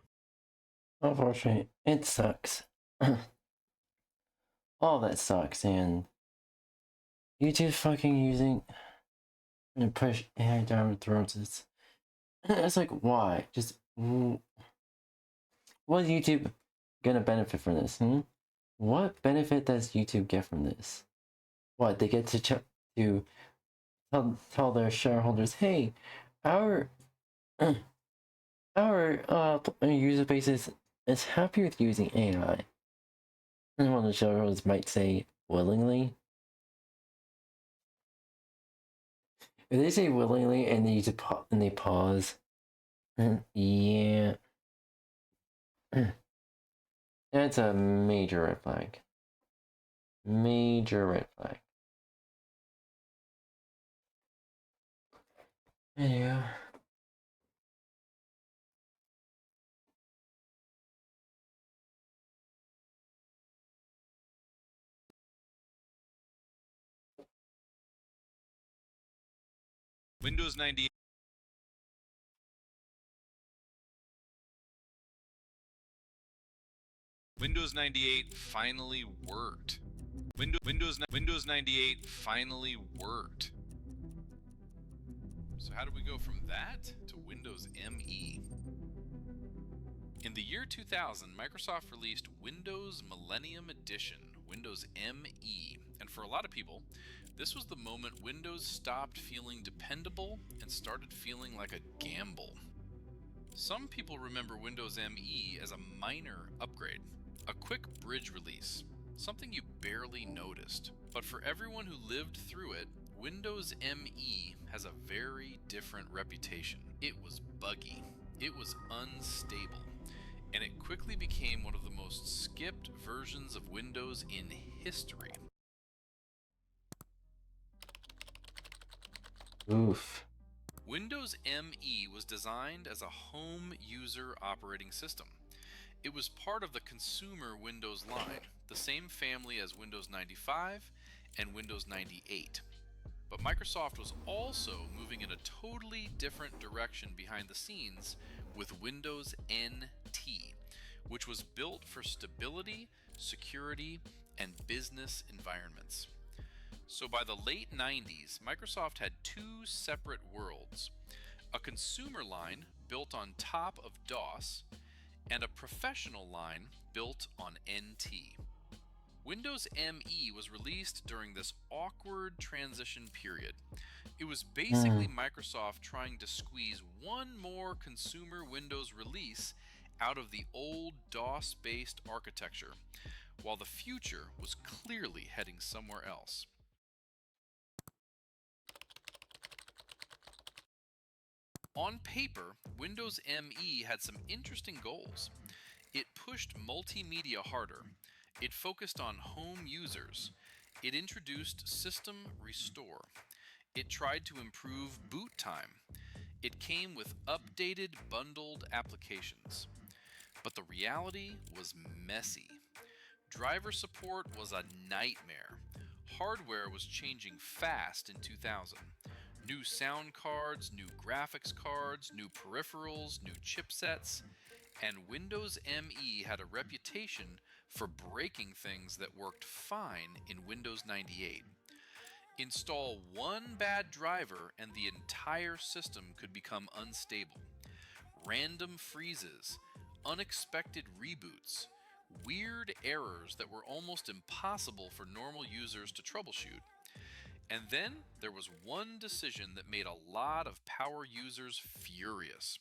Unfortunately, it sucks. All that sucks, and YouTube fucking using and push AI down our throats. It's like, why? Just what is YouTube gonna benefit from this? What benefit does YouTube get from this? What, they get to tell their shareholders, hey, our user base is happy with using AI. And one of the shows might say willingly. If they say willingly and they pause, yeah, that's a major red flag. Major red flag. Yeah. Windows 98. Windows 98 finally worked. Windows 98 finally worked. So how do we go from that to Windows ME? In the year 2000, Microsoft released Windows Millennium Edition, Windows ME, and for a lot of people, this was the moment Windows stopped feeling dependable and started feeling like a gamble. Some people remember Windows ME as a minor upgrade, a quick bridge release, something you barely noticed. But for everyone who lived through it, Windows ME has a very different reputation. It was buggy, it was unstable, and it quickly became one of the most skipped versions of Windows in history. Oof. Windows ME was designed as a home user operating system. It was part of the consumer Windows line, the same family as Windows 95 and Windows 98. But Microsoft was also moving in a totally different direction behind the scenes with Windows NT, which was built for stability, security, and business environments. So by the late 90s, Microsoft had two separate worlds: a consumer line built on top of DOS, and a professional line built on NT. Windows ME was released during this awkward transition period. It was basically Microsoft trying to squeeze one more consumer Windows release out of the old DOS-based architecture, while the future was clearly heading somewhere else. On paper, Windows ME had some interesting goals. It pushed multimedia harder. It focused on home users. It introduced System Restore. It tried to improve boot time. It came with updated bundled applications. But the reality was messy. Driver support was a nightmare. Hardware was changing fast in 2000. New sound cards, new graphics cards, new peripherals, new chipsets, and Windows ME had a reputation for breaking things that worked fine in Windows 98. Install one bad driver and the entire system could become unstable. Random freezes, unexpected reboots, weird errors that were almost impossible for normal users to troubleshoot. And then there was one decision that made a lot of power users furious.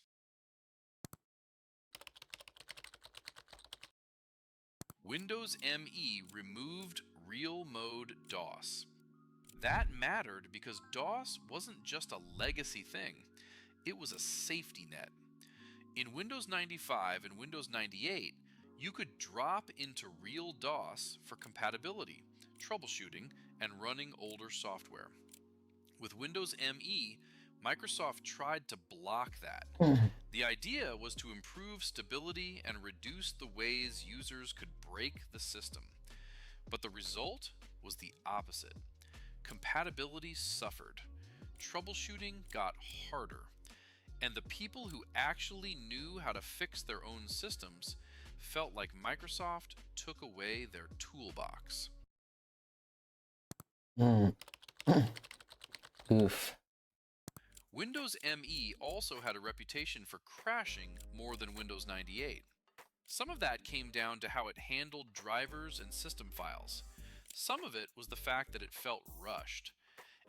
Windows ME removed Real Mode DOS. That mattered because DOS wasn't just a legacy thing, it was a safety net. In Windows 95 and Windows 98, you could drop into real DOS for compatibility, troubleshooting, and running older software. With Windows ME, Microsoft tried to block that. The idea was to improve stability and reduce the ways users could break the system. But the result was the opposite. Compatibility suffered. Troubleshooting got harder. And the people who actually knew how to fix their own systems felt like Microsoft took away their toolbox. Oof. Windows ME also had a reputation for crashing more than Windows 98. Some of that came down to how it handled drivers and system files. Some of it was the fact that it felt rushed.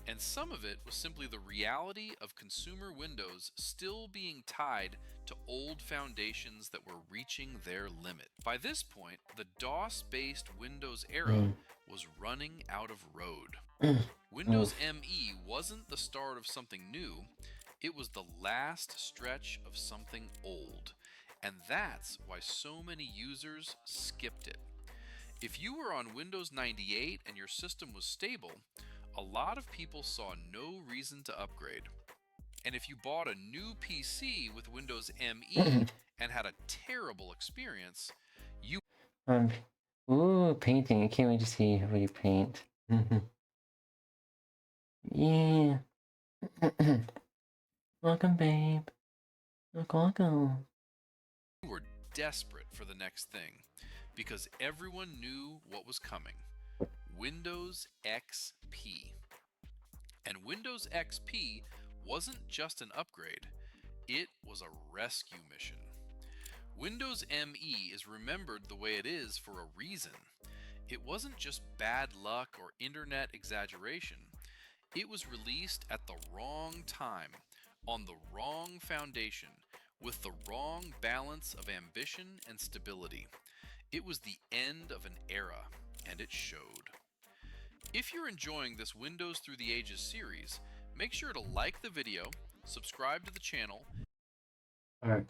And some of it was simply the reality of consumer Windows still being tied to old foundations that were reaching their limit. By this point, the DOS-based Windows era was running out of road. Windows ME wasn't the start of something new, it was the last stretch of something old. And that's why so many users skipped it. If you were on Windows 98 and your system was stable, a lot of people saw no reason to upgrade. And if you bought a new PC with Windows ME and had a terrible experience, you ooh, painting. I can't wait to see how you paint. Yeah. Welcome, babe. Welcome. were desperate for the next thing because everyone knew what was coming. Windows XP. And Windows XP wasn't just an upgrade, it was a rescue mission. Windows ME is remembered the way it is for a reason. It wasn't just bad luck or internet exaggeration. It was released at the wrong time, on the wrong foundation, with the wrong balance of ambition and stability. It was the end of an era, and it showed. If you're enjoying this Windows Through the Ages series, make sure to like the video, subscribe to the channel. Alright.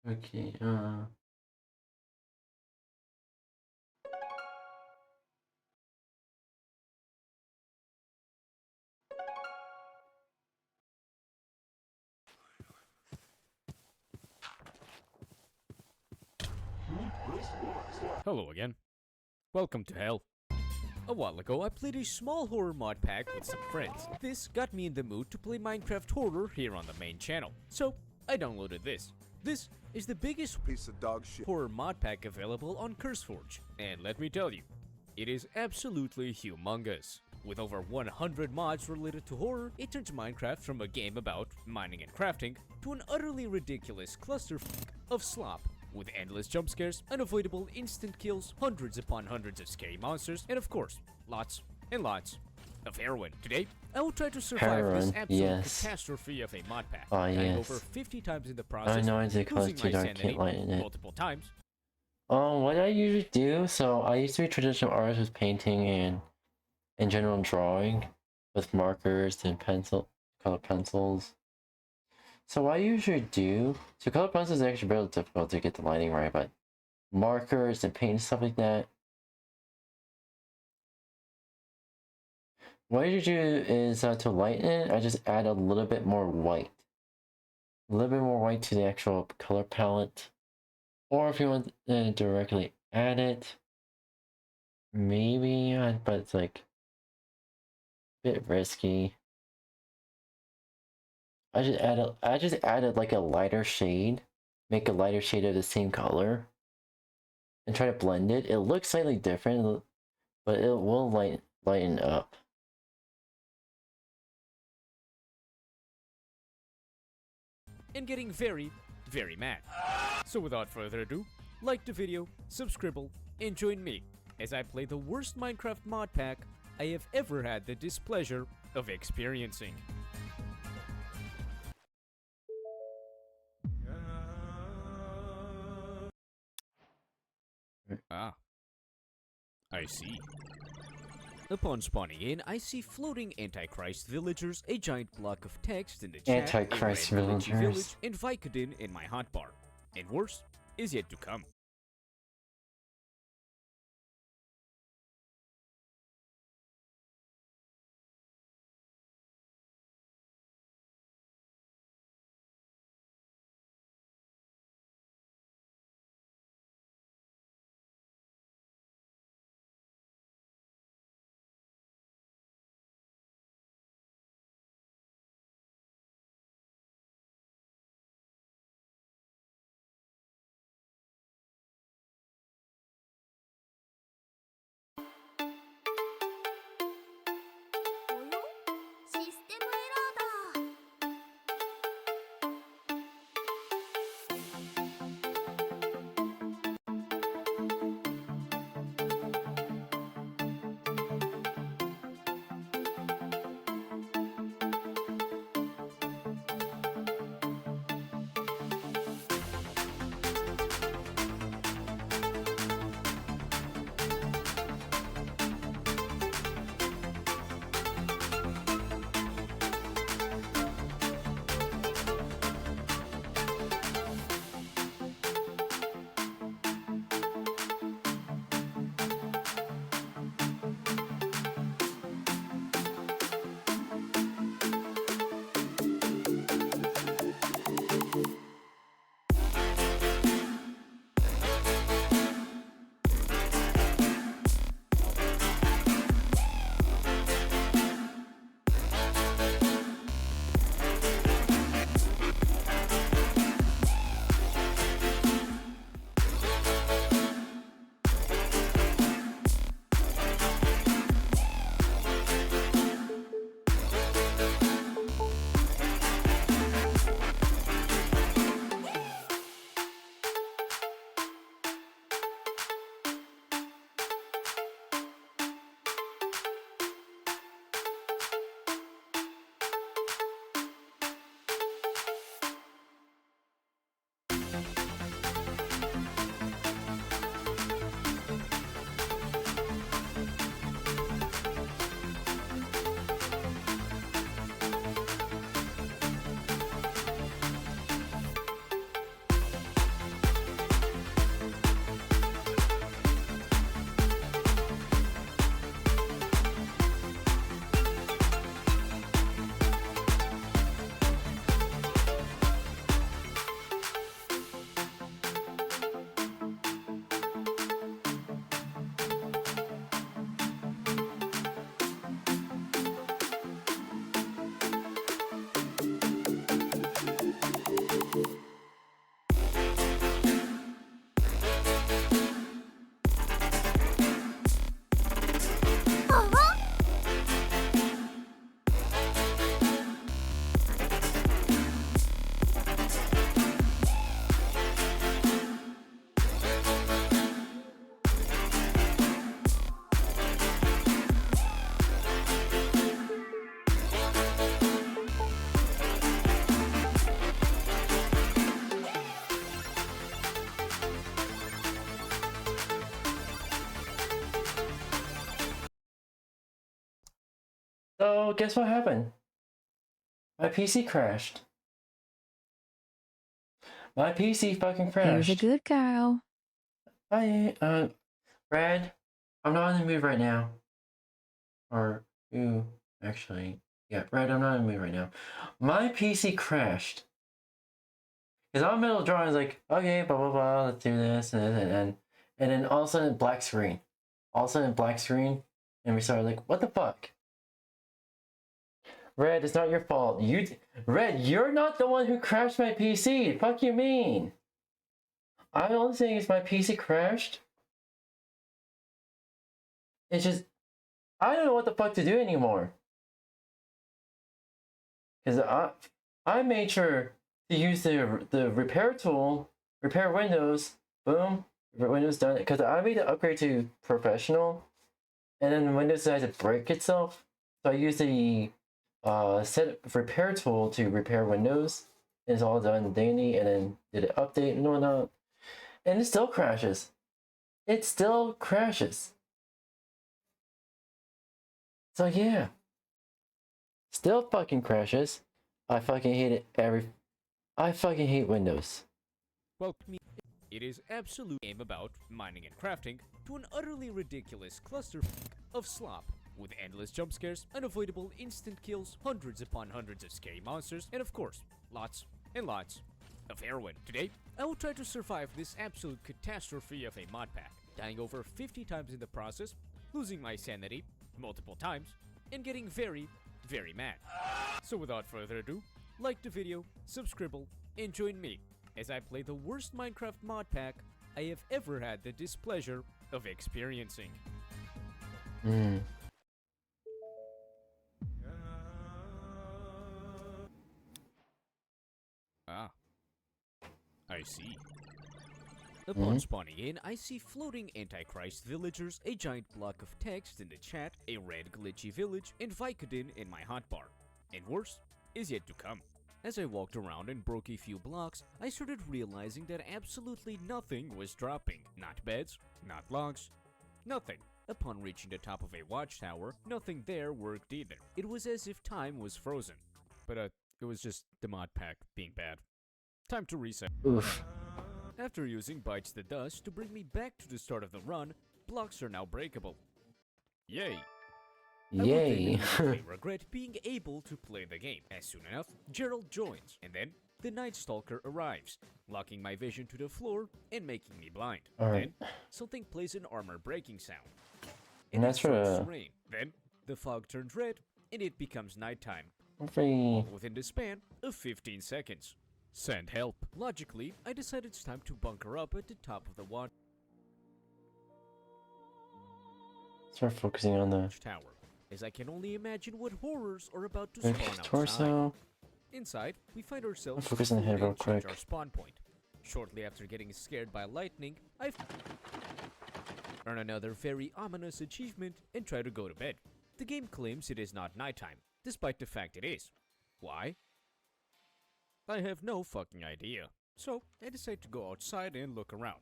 Okay, Hello again. Welcome to hell. A while ago, I played a small horror mod pack with some friends. This got me in the mood to play Minecraft horror here on the main channel. So, I downloaded this. This is the biggest piece of dog shit horror mod pack available on CurseForge. And let me tell you, it is absolutely humongous. With over 100 mods related to horror, it turns Minecraft from a game about mining and crafting to an utterly ridiculous clusterfuck of slop. With endless jump scares, unavoidable instant kills, hundreds upon hundreds of scary monsters, and of course, lots and lots of heroin. Today, I will try to survive this absolute catastrophe of a mod pack, dying over 50 times in the process, losing my sanity multiple times. What I usually do, so I used to be a traditional artist with painting and in general drawing with markers and color pencils. So what I usually do, so color pencils is actually really difficult to get the lighting right, but markers and paint and stuff like that. What I usually do is to lighten it, I just add a little bit more white. A little bit more white to the actual color palette. Or if you want to directly add it, maybe, but it's like a bit risky. I just added like a lighter shade, make a lighter shade of the same color, and try to blend it. It looks slightly different, but it will lighten up. And getting very, very mad. So without further ado, like the video, subscribe, and join me as I play the worst Minecraft mod pack I have ever had the displeasure of experiencing. Ah, I see. Upon spawning in, I see floating Antichrist villagers, a giant block of text in the chat, Antichrist a random villagers, village, and Vicodin in my hotbar. And worse is yet to come. So guess what happened? My PC crashed. My PC fucking crashed. Here's a good girl. Brad, I'm not in the mood right now. Or, ooh, actually, yeah, Brad, I'm not in the mood right now. My PC crashed. Because I'm in the middle of drawing, like, okay, blah, blah, blah, let's do this, and then all of a sudden, black screen. All of a sudden, black screen, and we started like, what the fuck? Red, it's not your fault. Red, you're not the one who crashed my PC. The fuck you mean? I'm only saying is my PC crashed. It's just, I don't know what the fuck to do anymore. Because I made sure to use the repair tool, repair Windows, boom, Windows done. Because I made the upgrade to professional, and then Windows decided to break itself. So I used the set repair tool to repair Windows. It's all done dandy, and then did an update and whatnot. And it still crashes. It still crashes. So yeah. Still fucking crashes. I fucking hate it I fucking hate Windows. Well, it is absolute game about mining and crafting to an utterly ridiculous cluster of slop, with endless jump scares, unavoidable instant kills, hundreds upon hundreds of scary monsters, and of course, lots and lots of heroin. Today, I will try to survive this absolute catastrophe of a mod pack, dying over 50 times in the process, losing my sanity multiple times, and getting very, very mad. So without further ado, like the video, subscribe, and join me as I play the worst Minecraft mod pack I have ever had the displeasure of experiencing. Ah, I see. Upon spawning in, I see floating Antichrist villagers, a giant block of text in the chat, a red glitchy village, and Vicodin in my hotbar. And worse is yet to come. As I walked around and broke a few blocks, I started realizing that absolutely nothing was dropping. Not beds, not logs, nothing. Upon reaching the top of a watchtower, nothing there worked either. It was as if time was frozen. But it was just the mod pack being bad. Time to reset. Oof. After using 𝙂𝙚𝙬𝙧 to bring me back to the start of the run, blocks are now breakable. Yay! Yay! I regret being able to play the game. As soon enough, Gerald joins, and then the Night Stalker arrives, locking my vision to the floor and making me blind. Alright. Then, something plays an armor breaking sound. And that's for starts to rain. Then, the fog turns red, and it becomes nighttime. free. All within the span of 15 seconds. Send help. Logically, I decided it's time to bunker up at the top of the Start focusing on the tower, as I can only imagine what horrors are about to spawn outside. torso. Inside, we find ourselves Focus on the head real quick. our spawn point. Shortly after getting scared by lightning, I earn another very ominous achievement and try to go to bed. The game claims it is not nighttime, despite the fact it is. Why? I have no fucking idea. So, I decide to go outside and look around.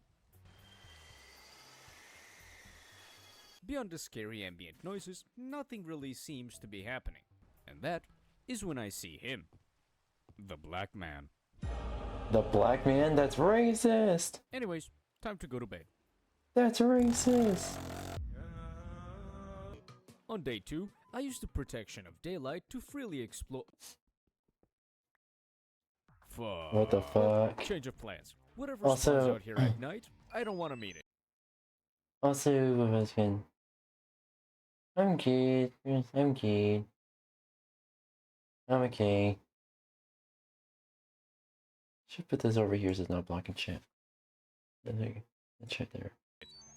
Beyond the scary ambient noises, nothing really seems to be happening. And that is when I see him. The Black Man. The Black Man? That's racist! Anyways, time to go to bed. That's racist! On day 2, I used the protection of daylight to freely explore. Fuck. What the fuck? Change of plans. Whatever spawns out here at night, I don't want to meet it. Also, husband. I'm good. I'm good. I'm okay. Should put this over here so it's not blocking chat. The chat there.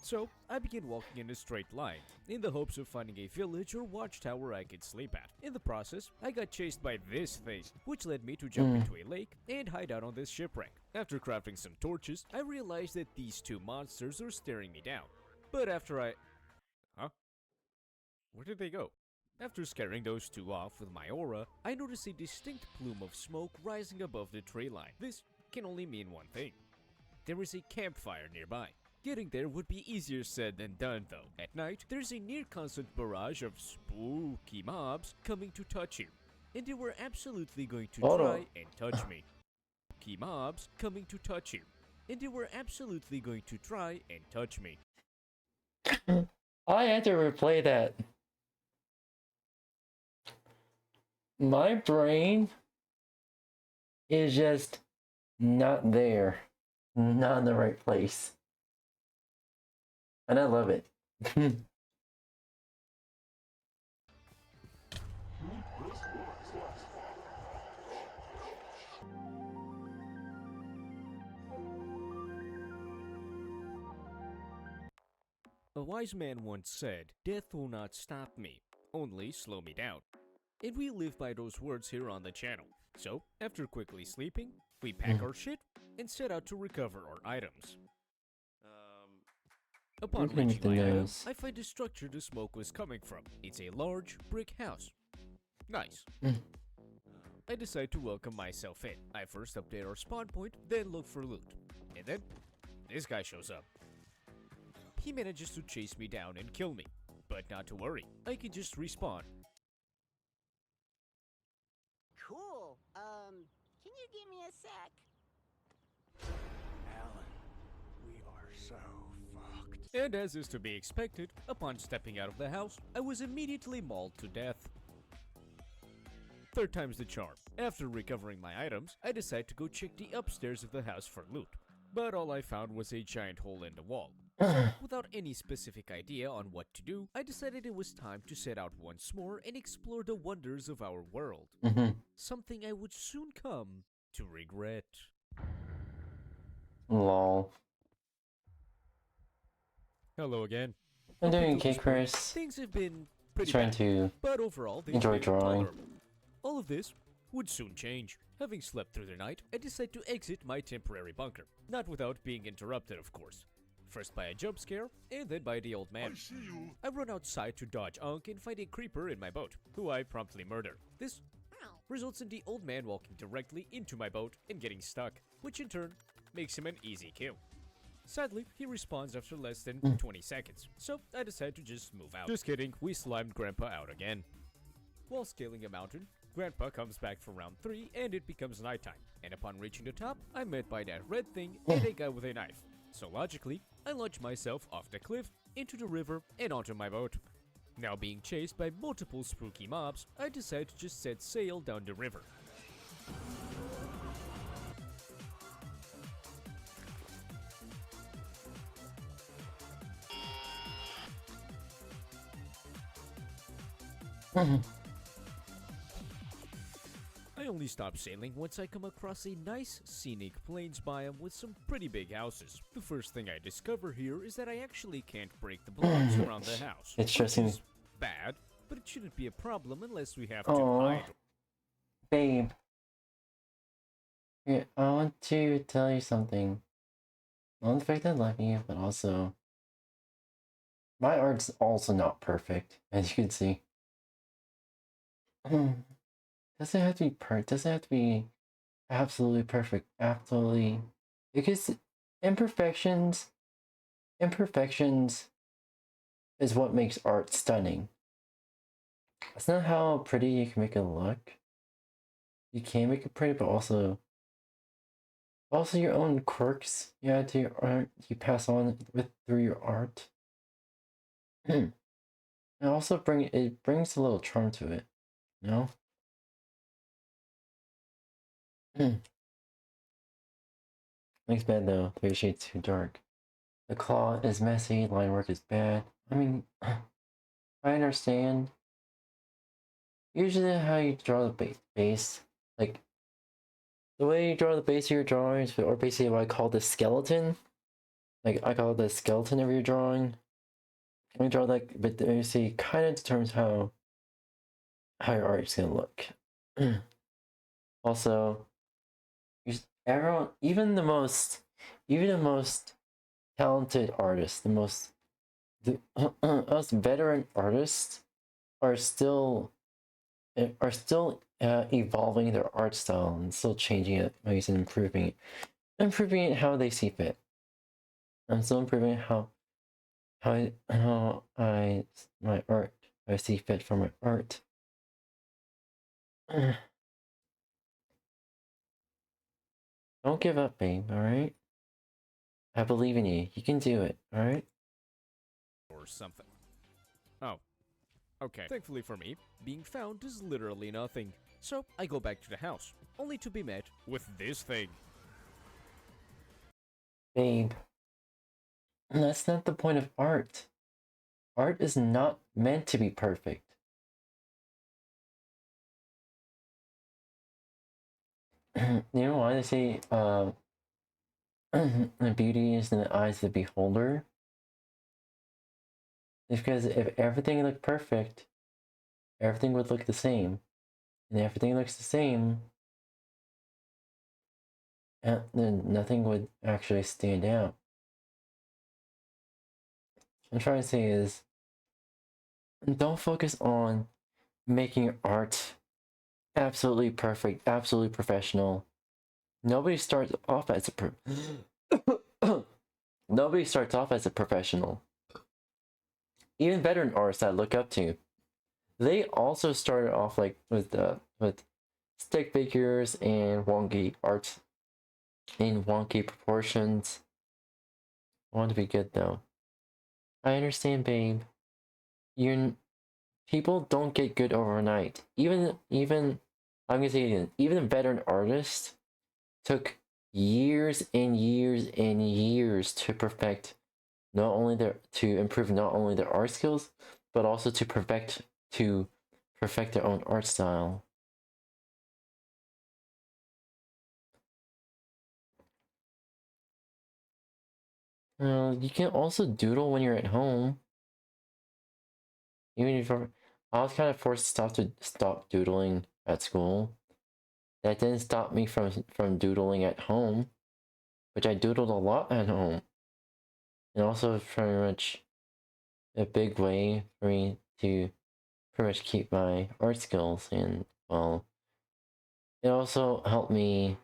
So, I begin walking in a straight line, in the hopes of finding a village or watchtower I could sleep at. In the process, I got chased by this thing, which led me to jump into a lake and hide out on this shipwreck. After crafting some torches, I realized that these two monsters are staring me down. But after Huh? Where did they go? After scaring those two off with my aura, I notice a distinct plume of smoke rising above the tree line. This can only mean one thing. There is a campfire nearby. Getting there would be easier said than done though. At night, there's a near constant barrage of spooky mobs coming to touch you. And they were absolutely going to try and touch me. Spooky mobs coming to touch you. And they were absolutely going to try and touch me. I had to replay that. My brain is just not there. Not in the right place. And I love it. A wise man once said, "Death will not stop me, only slow me down." And we live by those words here on the channel. So, after quickly sleeping, we pack our shit and set out to recover our items. Upon reaching my item, I find the structure the smoke was coming from. It's a large brick house. Nice. I decide to welcome myself in. I first update our spawn point, then look for loot. And then, this guy shows up. He manages to chase me down and kill me. But not to worry, I can just respawn. Cool. Can you give me a sec? Alan, we are so fucked. And as is to be expected, upon stepping out of the house, I was immediately mauled to death. Third time's the charm. After recovering my items, I decide to go check the upstairs of the house for loot. But all I found was a giant hole in the wall. So, without any specific idea on what to do, I decided it was time to set out once more and explore the wonders of our world. Something I would soon come to regret. Lol. Hello again. I'm doing okay, Chris. Things have been pretty Trying bad, to but overall, they've enjoy been drawing. tolerable. All of this would soon change. Having slept through the night, I decide to exit my temporary bunker. Not without being interrupted, of course. First by a jump scare, and then by the old man. I see you. I run outside to dodge Unk and find a creeper in my boat, who I promptly murder. This results in the old man walking directly into my boat and getting stuck, which in turn makes him an easy kill. Sadly, he respawns after less than 20 seconds, so I decide to just move out. Just kidding, we slimed Grandpa out again. While scaling a mountain, Grandpa comes back for round 3 and it becomes nighttime, and upon reaching the top, I'm met by that red thing and a guy with a knife. So logically, I launch myself off the cliff, into the river, and onto my boat. Now being chased by multiple spooky mobs, I decide to just set sail down the river. I only stop sailing once I come across a nice scenic plains biome with some pretty big houses. The first thing I discover here is that I actually can't break the blocks around the house. It's stressing. Which is bad, but it shouldn't be a problem unless we have to hide. Babe. Yeah, I want to tell you something. Not the fact that I love you, but also my art's also not perfect, as you can see. Doesn't have to be doesn't have to be absolutely perfect. Absolutely, because imperfections is what makes art stunning. It's not how pretty you can make it look. You can make it pretty, but also your own quirks you add to your art. You pass on through your art. And also brings a little charm to it, you know. Looks bad though. 3 shades too dark. The claw is messy. Line work is bad. I mean, I understand. Usually, how you draw the base, like the way you draw the base of your drawings, or basically what I call the skeleton. Like I call it the skeleton of your drawing. When you draw that, but basically, kind of determines how your art is gonna look. Also, everyone, even the most talented artists, the most veteran artists are still evolving their art style and still changing it, maybe improving it how they see fit. I'm still improving my art. I see fit for my art. Don't give up, babe, alright? I believe in you. You can do it, alright? Or something. Oh. Okay. Thankfully for me, being found is literally nothing. So I go back to the house, only to be met with this thing. Babe, that's not the point of art. Art is not meant to be perfect. You know why they say, the beauty is in the eyes of the beholder? It's because if everything looked perfect, everything would look the same. And if everything looks the same, then nothing would actually stand out. What I'm trying to say is, don't focus on making art absolutely perfect, absolutely professional. Nobody starts off as a nobody starts off as a professional. Even veteran artists I look up to, they also started off like with stick figures and wonky art in wonky proportions. I want to be good though. I understand, babe. People don't get good overnight. Even I'm gonna say it again, even veteran artists took years and years and years to perfect improve not only their art skills, but also to perfect their own art style. You can also doodle when you're at home. Even if I was kind of forced to stop doodling at school. That didn't stop me from doodling at home, which I doodled a lot at home. And also pretty much a big way for me to pretty much keep my art skills, and well, it also helped me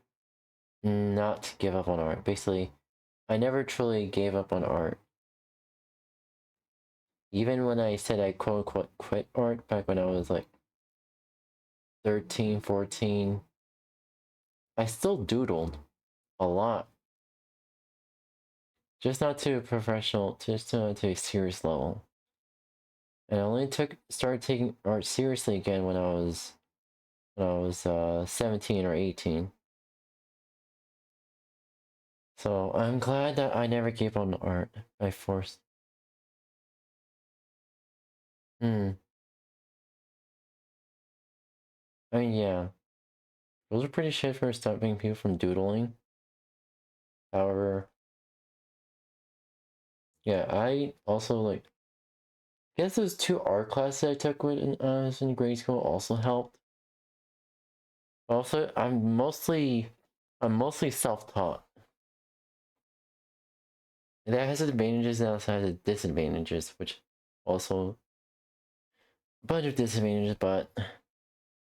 not give up on art. Basically, I never truly gave up on art. Even when I said I quote unquote quit art back when I was like 13, 14, I still doodled a lot. Just not to a professional, just not to a serious level. And I only started taking art seriously again when I was 17 or 18. So I'm glad that I never gave up on art by force. I mean, yeah. Those are pretty shit for stopping people from doodling. However, yeah, I also like, I guess those 2 art classes I took when I was in grade school also helped. Also, I'm mostly self-taught. That has its advantages and also has its disadvantages, which also a bunch of disadvantages, but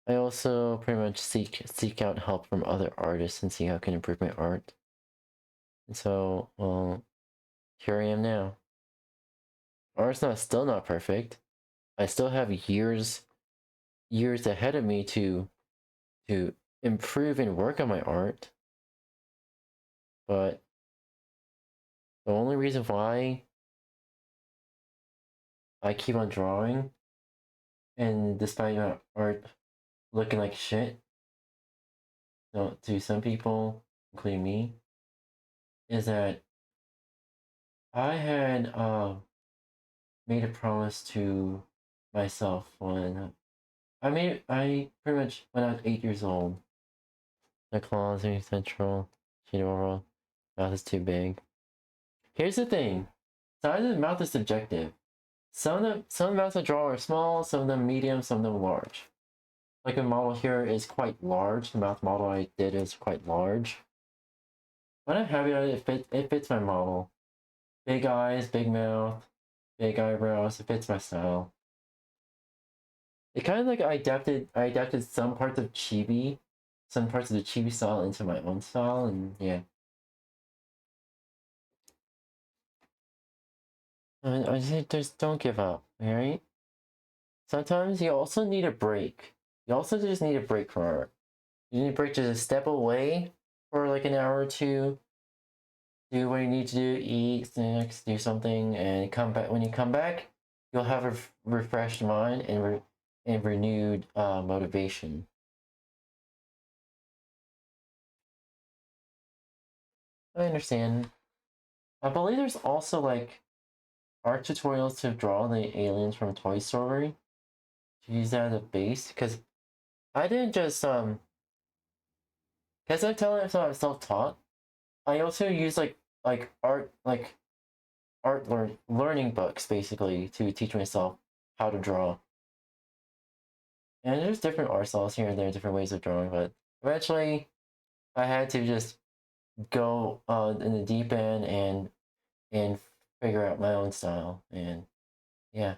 I also pretty much seek out help from other artists and see how I can improve my art. And so, well, here I am now. Art's still not perfect. I still have years ahead of me to improve and work on my art. But the only reason why I keep on drawing, and despite my art looking like shit, so to some people, including me, is that I had made a promise to myself when I pretty much when I was 8 years old. The claws are central. Shidoro. Mouth is too big. Here's the thing. Size of the mouth is subjective. Some of the mouths I draw are small, some of them medium, some of them large. Like a model here is quite large. The mouth model I did is quite large. But I'm happy that it fits my model. Big eyes, big mouth, big eyebrows, it fits my style. It kind of like I adapted some parts of Chibi, some parts of the Chibi style into my own style, and yeah. I say just don't give up, alright? Sometimes you also need a break. You also just need a break from art. You need a break to just step away for like an hour or two, do what you need to do, eat, snacks, do something, and come back. When you come back, you'll have a refreshed mind and renewed motivation. I understand. I believe there's also like art tutorials to draw the aliens from Toy Story. To use that as a base, because I didn't just because I'm telling myself I'm self-taught. I also use like art learning books basically to teach myself how to draw. And there's different art styles here and there, different ways of drawing, but eventually I had to just go in the deep end and figure out my own style, and yeah.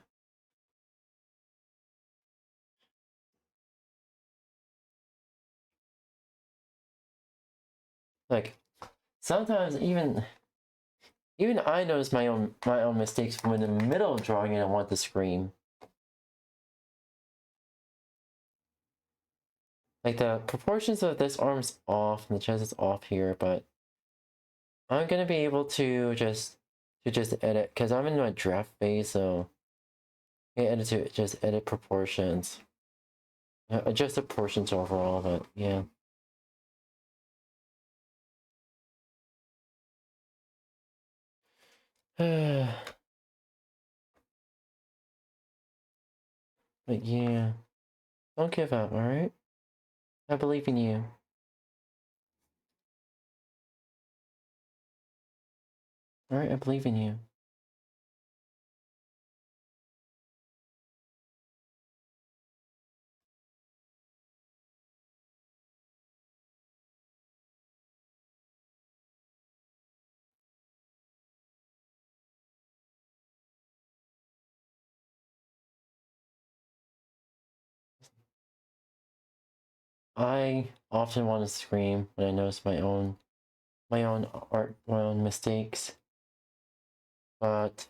Like sometimes even I notice my own mistakes when in the middle of drawing and I want to scream. Like the proportions of this arm's off and the chest is off here, but I'm gonna be able to just edit because I'm in my draft phase, so I edit to just edit proportions, adjust the proportions overall. But yeah. But yeah, don't give up, alright? I believe in you. Alright, I believe in you. I often want to scream when I notice my own art, my own mistakes. But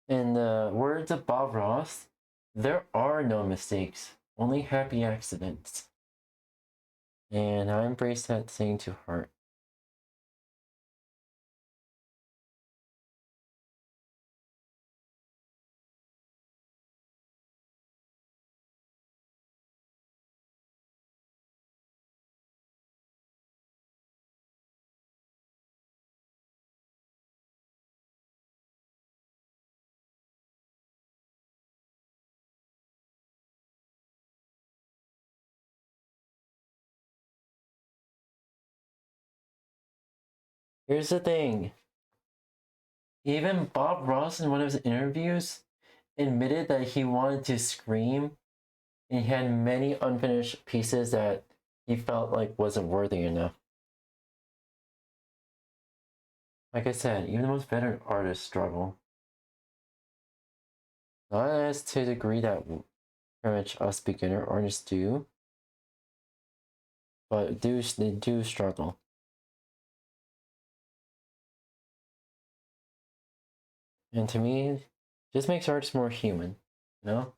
in the words of Bob Ross, there are no mistakes, only happy accidents. And I embrace that saying to heart. Here's the thing. Even Bob Ross in one of his interviews admitted that he wanted to scream and he had many unfinished pieces that he felt like wasn't worthy enough. Like I said, even the most veteran artists struggle. Not as to the degree that pretty much us beginner artists do, but they do struggle. And to me, just makes artists more human, you know?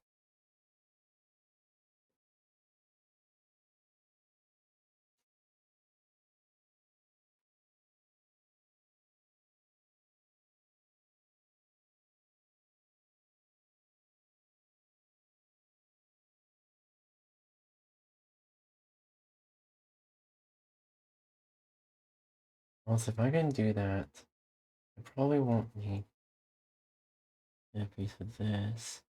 Also, if I can do that, I probably won't need a piece of this.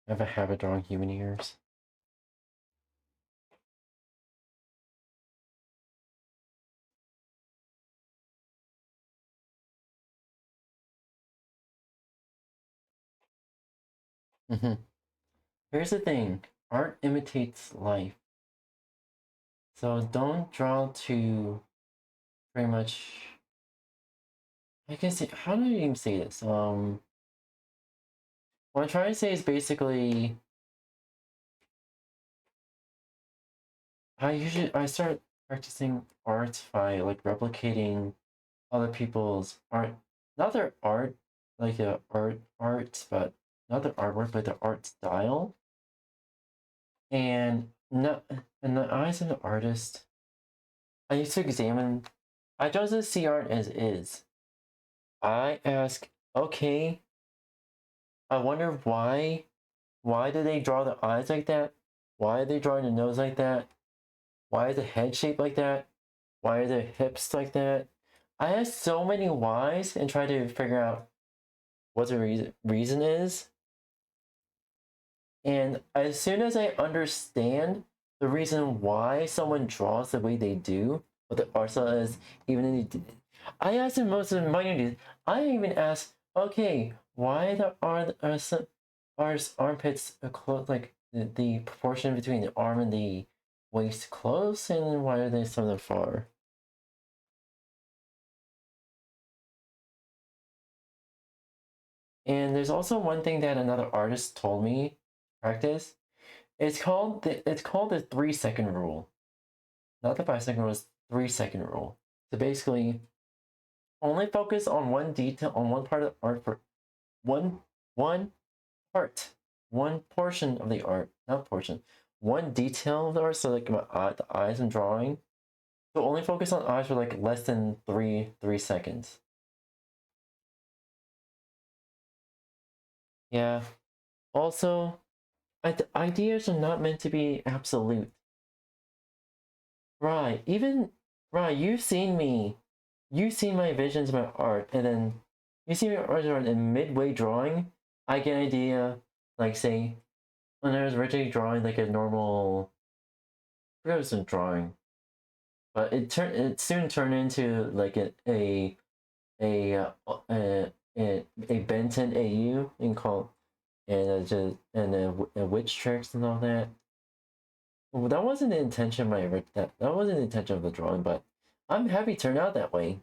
I have a habit drawing human ears. Here's the thing, art imitates life. So don't draw too pretty much. I can say, how do you even say this? What I'm trying to say is basically I start practicing art by like replicating other people's art, not their art, like arts, but not their artwork, but their art style. And not in the eyes of the artist, I used to examine. I don't see art as is. I ask, okay, I wonder why. Why did they draw the eyes like that? Why are they drawing the nose like that? Why is the head shaped like that? Why are the hips like that? I ask so many whys and try to figure out what the reason is. And as soon as I understand the reason why someone draws the way they do, what the art style is, even in I ask them most of the minor. I even ask, okay, why are some armpits close, like the proportion between the arm and the waist close, and why are they some of them far? And there's also one thing that another artist told me practice. It's called the 3-second rule. Not the 5-second rule, it's 3-second rule. So basically, only focus on one detail, on one part of the art for one part, one portion of the art, not portion, one detail of the art. So like the eyes I'm drawing. So only focus on eyes for like less than 3 seconds. Yeah. Also, ideas are not meant to be absolute. Right. Right, you've seen me. You've seen my visions of my art, and then you see my art in midway drawing, I get an idea, like say, when I was originally drawing like a normal, I forgot what I was drawing, but it soon turned into like a Ben 10 AU and called and witch tricks and all that. Well, that wasn't the intention of that wasn't the intention of the drawing, but I'm happy it turned out that way.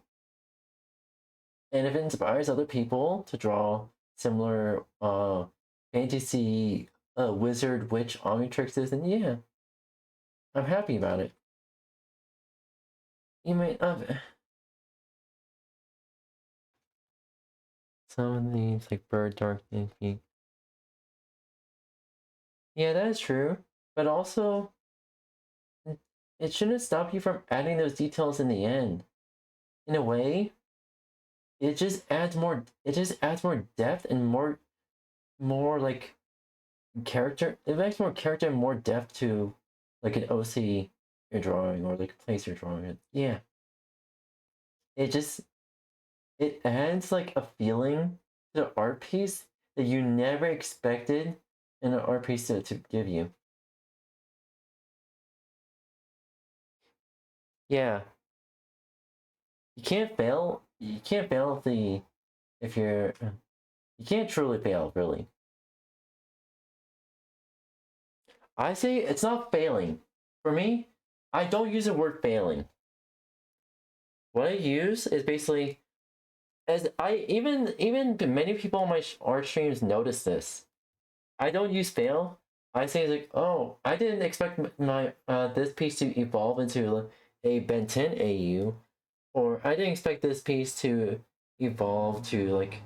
And if it inspires other people to draw similar fantasy wizard witch omnitrixes, then yeah, I'm happy about it. You may some of these like bird dark thinking. Yeah, that is true. But also it shouldn't stop you from adding those details in the end. In a way, it just adds more depth and more like character. It makes more character and more depth to like an OC you're drawing or like a place you're drawing it. Yeah. It adds like a feeling to the art piece that you never expected in an art piece to give you. Yeah. You can't fail. You can't fail if you're you can't truly fail, really. I say it's not failing. For me, I don't use the word failing. What I use is basically, as I even many people on my art streams notice this. I don't use fail. I say like, oh, I didn't expect my this piece to evolve into a Ben 10 AU, or I didn't expect this piece to evolve to like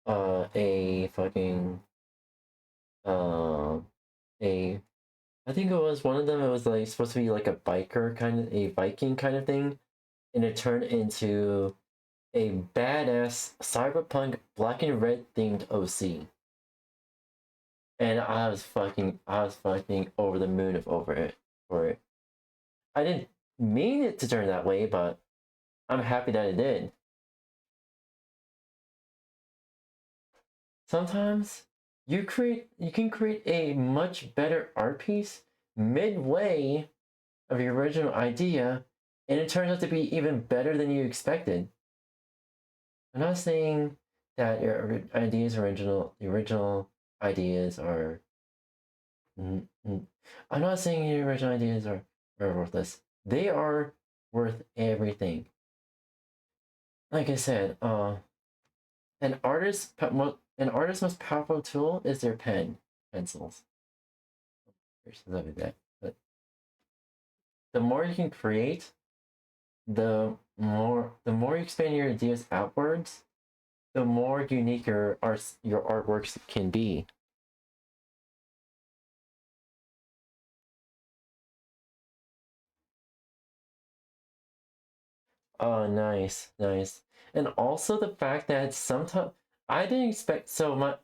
a fucking a I think it was one of them. It was like supposed to be like a Viking kind of thing, and it turned into a badass cyberpunk black and red themed OC. And I was fucking over the moon for it. I didn't mean it to turn that way, but I'm happy that it did. Sometimes you can create a much better art piece midway of your original idea, and it turns out to be even better than you expected. I'm not saying that your the original ideas are. I'm not saying your original ideas are worthless. They are worth everything. Like I said, an artist's most powerful tool is their pencils. But the more you can create, the more you expand your ideas outwards, the more unique your artworks can be. Oh, nice, nice. And also the fact that sometimes I didn't expect. So my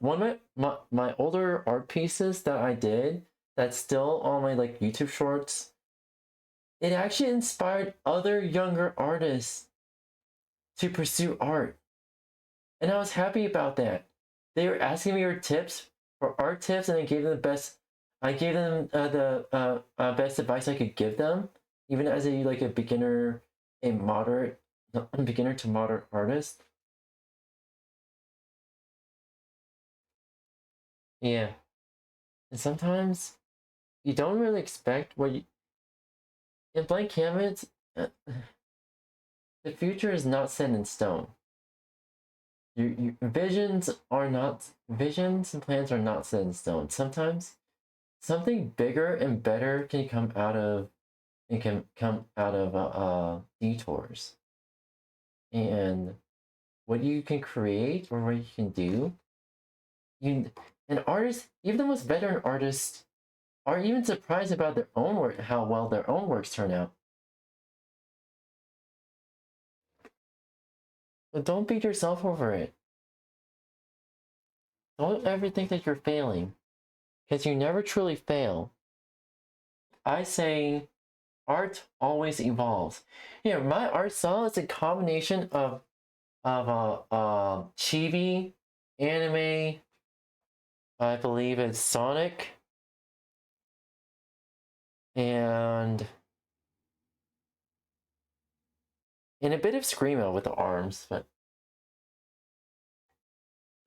older art pieces that I did that's still on my like YouTube shorts, it actually inspired other younger artists to pursue art, and I was happy about that. They were asking me for tips, for art tips, and I gave them the best. I gave them the best advice I could give them, even as a like a beginner, a moderate, beginner to moderate artist. Yeah, and sometimes you don't really expect what you in blank canvas. The future is not set in stone. Your visions and plans are not set in stone. Sometimes something bigger and better can come out of detours, and what you can create or what you can do. An artist, even the most veteran artists, are even surprised about their own work, how well their own works turn out. But don't beat yourself over it. Don't ever think that you're failing, because you never truly fail. I say art always evolves. My art style is a combination of chibi, anime, I believe it's Sonic, and a bit of Screamo with the arms, but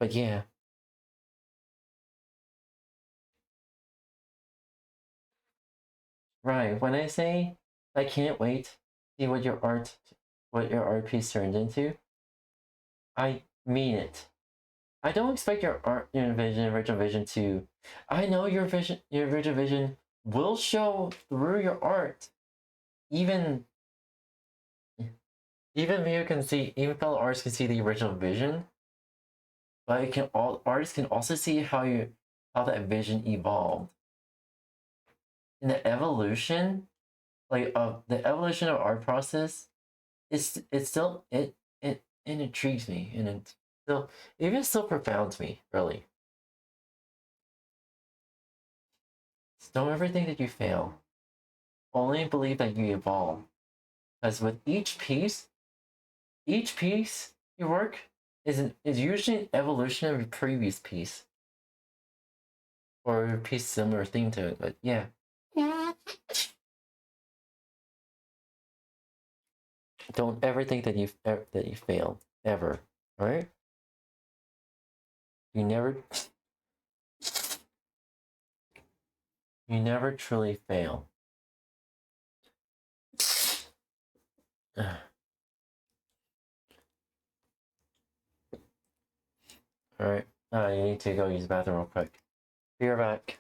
yeah. Right. When I say I can't wait to see what your art piece turned into, I mean it. I don't expect your original vision to. I know your original vision will show through your art. Even fellow artists can see the original vision, but artists can also see how that vision evolved. And the evolution, of the evolution of art process, it intrigues me, and it still profounds me, really. So don't ever think that you fail. Only believe that you evolve. Because with each piece you work is usually an evolution of your previous piece. Or a piece similar theme to it, but yeah. Don't ever think that you failed. Ever. Alright? You never truly fail. Alright. You need to go use the bathroom real quick. Be right back.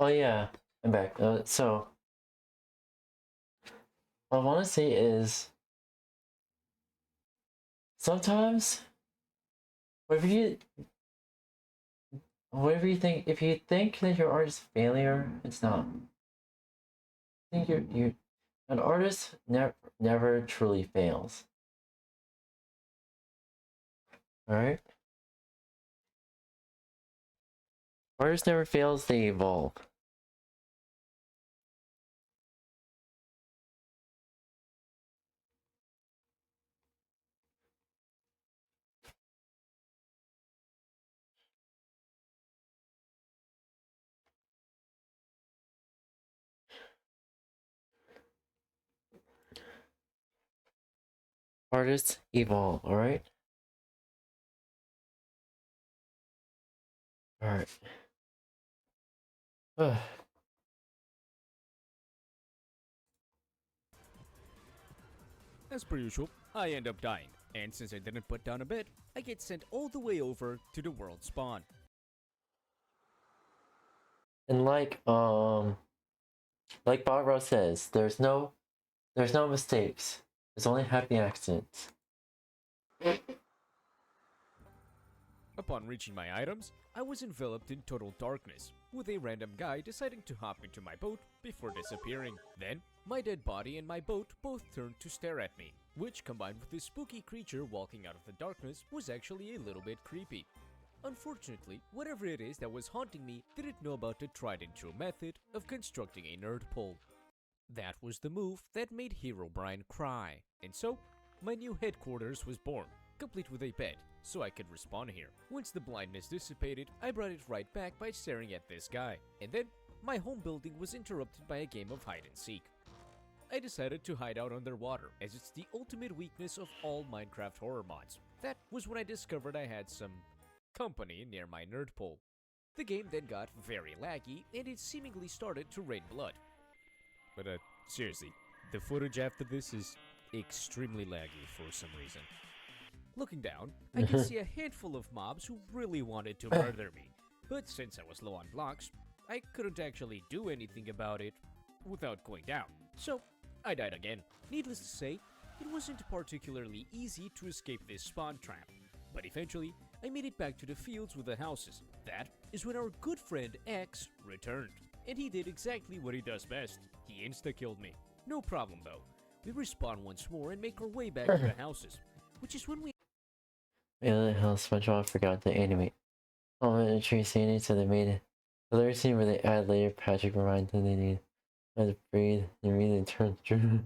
Oh yeah, I'm back. So what I want to say is sometimes whatever you think, if you think that your art is a failure, it's not. I think an artist never truly fails. Alright? Artist never fails, they evolve. Artists evolve, alright? Alright. As per usual, I end up dying, and since I didn't put down a bed, I get sent all the way over to the world spawn. And like Bob Ross says, there's no mistakes. There's only happy accidents. Upon reaching my items, I was enveloped in total darkness, with a random guy deciding to hop into my boat before disappearing. Then, my dead body and my boat both turned to stare at me, which combined with this spooky creature walking out of the darkness was actually a little bit creepy. Unfortunately, whatever it is that was haunting me didn't know about the tried and true method of constructing a nerd pole. That was the move that made 𝙂𝙀𝙤𝙘 cry, and so, my new headquarters was born, complete with a bed, so I could respawn here. Once the blindness dissipated, I brought it right back by staring at this guy, and then, my home building was interrupted by a game of hide and seek. I decided to hide out underwater, as it's the ultimate weakness of all Minecraft horror mods. That was when I discovered I had some company near my nerd pole. The game then got very laggy, and it seemingly started to rain blood. But seriously, the footage after this is extremely laggy for some reason. Looking down, I can see a handful of mobs who really wanted to murder me, but since I was low on blocks, I couldn't actually do anything about it without going down, so I died again. Needless to say, it wasn't particularly easy to escape this spawn trap, but eventually, I made it back to the fields with the houses. That is when our good friend X returned, and he did exactly what he does best. He insta-killed me. No problem though. We respawn once more and make our way back to the houses, which is when we— Yeah, the hell, SpongeBob forgot to animate. Oh, and Tracy Andy, so they made it. The third scene where they add later, Patrick reminds them they need to breathe and immediately turn true.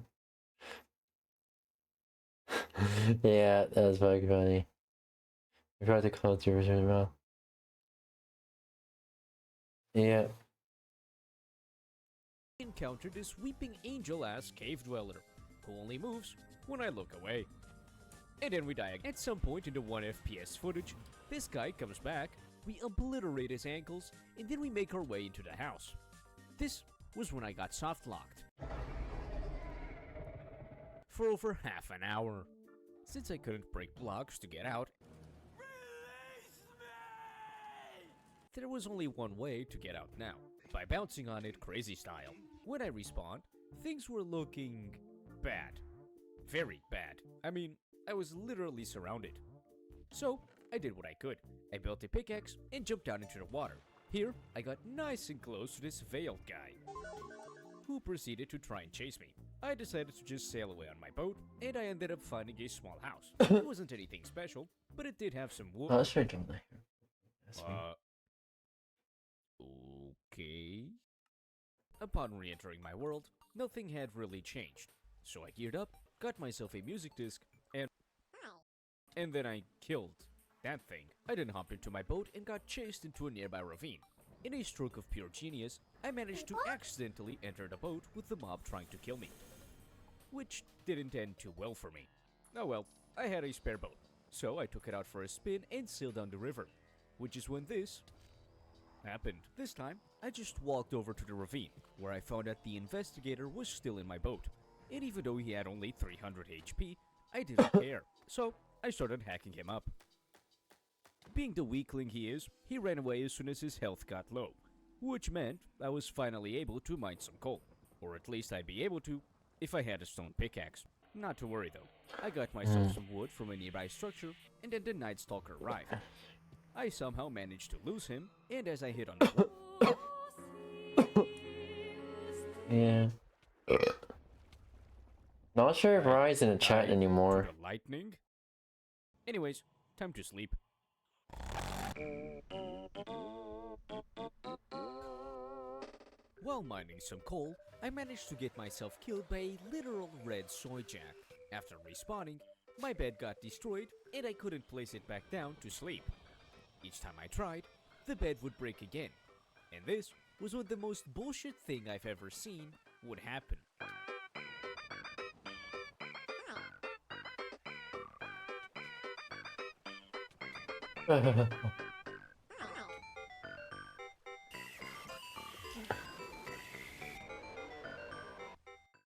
Yeah, that was fucking funny. I forgot to close your return mouth. Yeah. encountered this weeping angel-ass cave dweller, who only moves when I look away. And then we die again. At some point in the 1 FPS footage, this guy comes back, we obliterate his ankles, and then we make our way into the house. This was when I got soft-locked for over half an hour. Since I couldn't break blocks to get out, there was only one way to get out now, by bouncing on it crazy style. When I respawned, things were looking bad. Very bad. I mean, I was literally surrounded. So, I did what I could. I built a pickaxe and jumped down into the water. Here, I got nice and close to this veiled guy, who proceeded to try and chase me. I decided to just sail away on my boat, and I ended up finding a small house. It wasn't anything special, but it did have some wood. Oh, that's right, don't they? Okay. Upon re-entering my world, nothing had really changed. So I geared up, got myself a music disc, and then I killed that thing. I then hopped into my boat and got chased into a nearby ravine. In a stroke of pure genius, I managed to accidentally enter the boat with the mob trying to kill me, which didn't end too well for me. Oh well, I had a spare boat, so I took it out for a spin and sailed down the river, which is when this happened. This time, I just walked over to the ravine, where I found that the investigator was still in my boat, and even though he had only 300 HP, I didn't care, so I started hacking him up. Being the weakling he is, he ran away as soon as his health got low, which meant I was finally able to mine some coal, or at least I'd be able to if I had a stone pickaxe. Not to worry though. I got myself some wood from a nearby structure, and then the Night Stalker arrived. I somehow managed to lose him, and as I hit on the wall... Yeah. Not sure if Ryan's in the chat anymore. To the lightning? Anyways, time to sleep. While mining some coal, I managed to get myself killed by a literal red soy jack. After respawning, my bed got destroyed and I couldn't place it back down to sleep. Each time I tried, the bed would break again. And this was when the most bullshit thing I've ever seen would happen.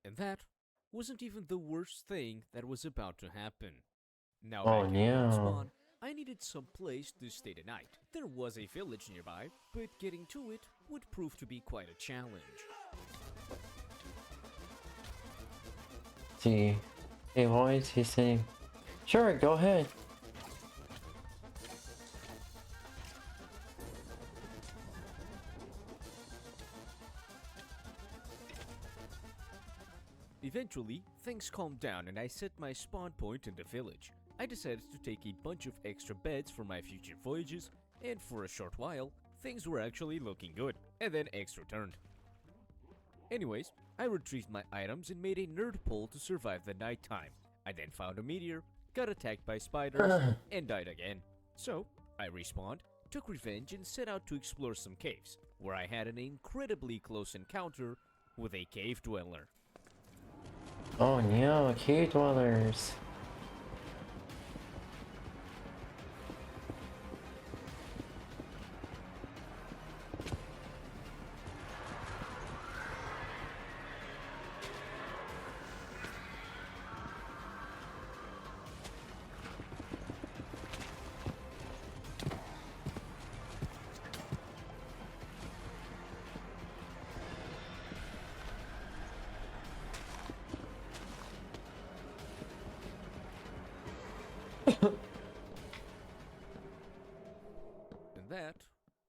And that wasn't even the worst thing that was about to happen. Now back in spawn, I needed some place to stay the night. There was a village nearby, but getting to it would prove to be quite a challenge. See. Hey, why is he saying? Sure, go ahead. Eventually, things calmed down and I set my spawn point in the village. I decided to take a bunch of extra beds for my future voyages, and for a short while, things were actually looking good. And then X returned. Anyways, I retrieved my items and made a nerd pull to survive the nighttime. I then found a meteor, got attacked by spiders, and died again. So, I respawned, took revenge, and set out to explore some caves, where I had an incredibly close encounter with a cave dweller. Oh no, cave dwellers. And that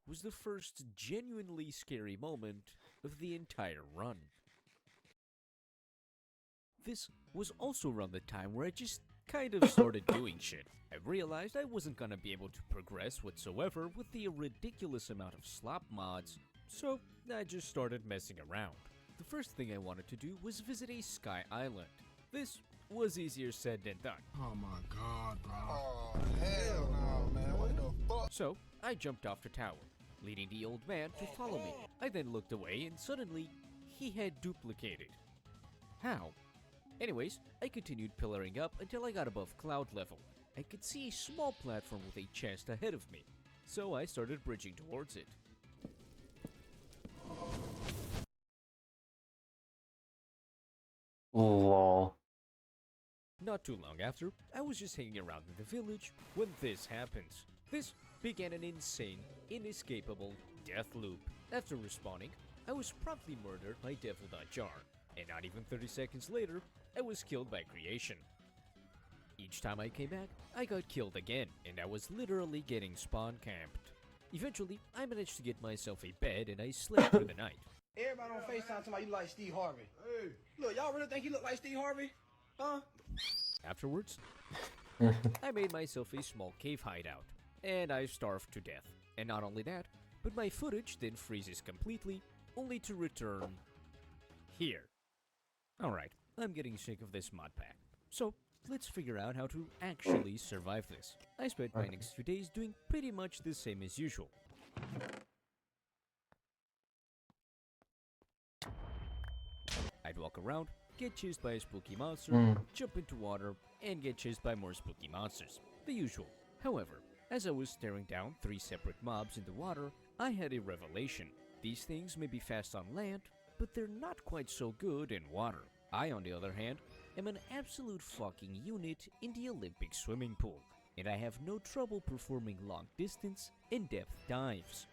was the first genuinely scary moment of the entire run. This was also around the time where I just kind of started doing shit. I realized I wasn't gonna be able to progress whatsoever with the ridiculous amount of slop mods, so I just started messing around. The first thing I wanted to do was visit a sky island. This was easier said than done. Oh my god, bro. Oh, hell no, man. What the fuck? So, I jumped off the tower, leading the old man to follow me. I then looked away and suddenly, he had duplicated. How? Anyways, I continued pillaring up until I got above cloud level. I could see a small platform with a chest ahead of me, so I started bridging towards it. Lol. Not too long after, I was just hanging around in the village when this happens. This began an insane, inescapable death loop. After respawning, I was promptly murdered by Devil.jar, and not even 30 seconds later, I was killed by creation. Each time I came back, I got killed again, and I was literally getting spawn camped. Eventually, I managed to get myself a bed and I slept through the night. Everybody on FaceTime talking about you like Steve Harvey. Hey. Look, y'all really think he look like Steve Harvey? Huh? Afterwards, I made myself a small cave hideout, and I starved to death. And not only that, but my footage then freezes completely, only to return here. Alright, I'm getting sick of this mod pack. So, let's figure out how to actually survive this. I spent my next few days doing pretty much the same as usual. I'd walk around, get chased by a spooky monster, jump into water, and get chased by more spooky monsters. The usual. However, as I was staring down 3 separate mobs in the water, I had a revelation. These things may be fast on land, but they're not quite so good in water. I, on the other hand, am an absolute fucking unit in the Olympic swimming pool, and I have no trouble performing long distance and depth dives.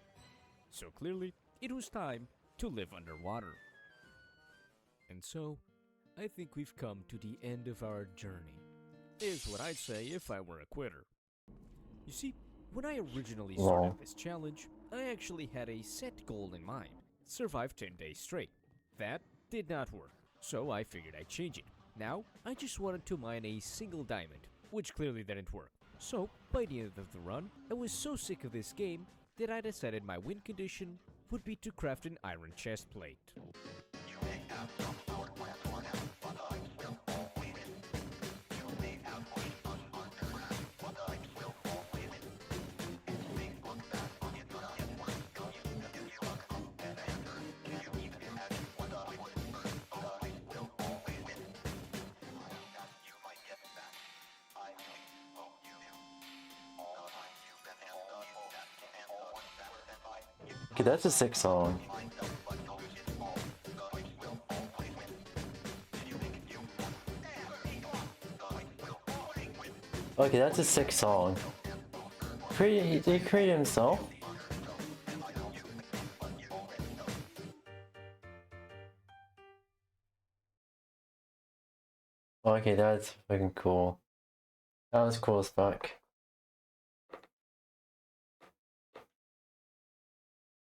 So clearly, it was time to live underwater. And so, I think we've come to the end of our journey. Is what I'd say if I were a quitter. You see, when I originally started this challenge, I actually had a set goal in mind. Survive 10 days straight. That did not work, so I figured I'd change it. Now, I just wanted to mine a single diamond, which clearly didn't work. So, by the end of the run, I was so sick of this game that I decided my win condition would be to craft an iron chest plate. Okay, that's a sick song. Okay, that's a sick song. Did he create it himself? Okay, that's fucking cool. That was cool as fuck.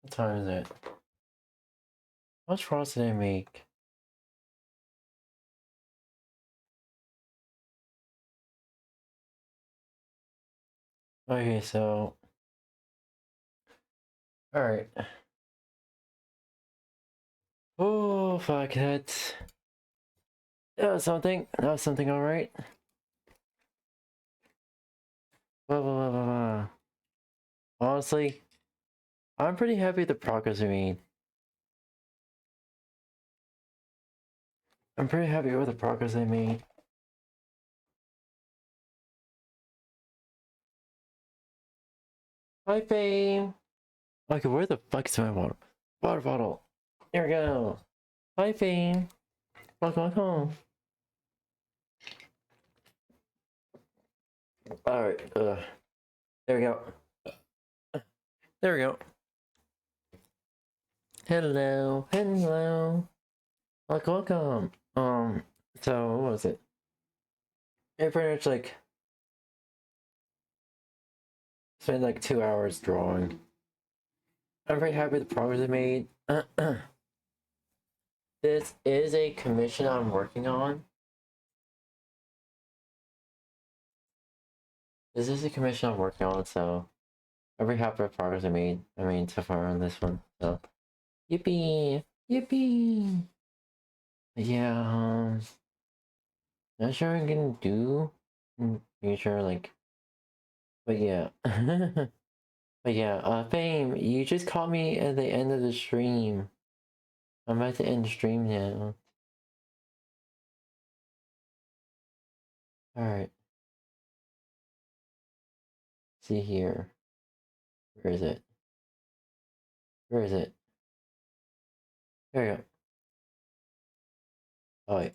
What time is it? How much frost did I make? Okay, so... Alright. Oh, fuck, that was something. That was something, alright. Honestly, I'm pretty happy with the progress we made. I'm pretty happy with the progress I made. Hi, Fame! Okay, where the fuck is my water? Water bottle! Here we go! Hi, Fame! Welcome home! Alright, there we go. There we go. Hello, hello! Welcome! So, what was it? It pretty much, like, spent like 2 hours drawing. I'm very happy with the progress I made. This is a commission I'm working on. This is a commission I'm working on, so I'm very happy with the progress I made. I mean, so far on this one. So, yippee! Yippee! Yeah, not sure I'm gonna do in future, like, but yeah. But yeah, Fame, you just caught me at the end of the stream. I'm about to end the stream now. Alright. See here. Where is it? Where is it? There we go. Oh wait.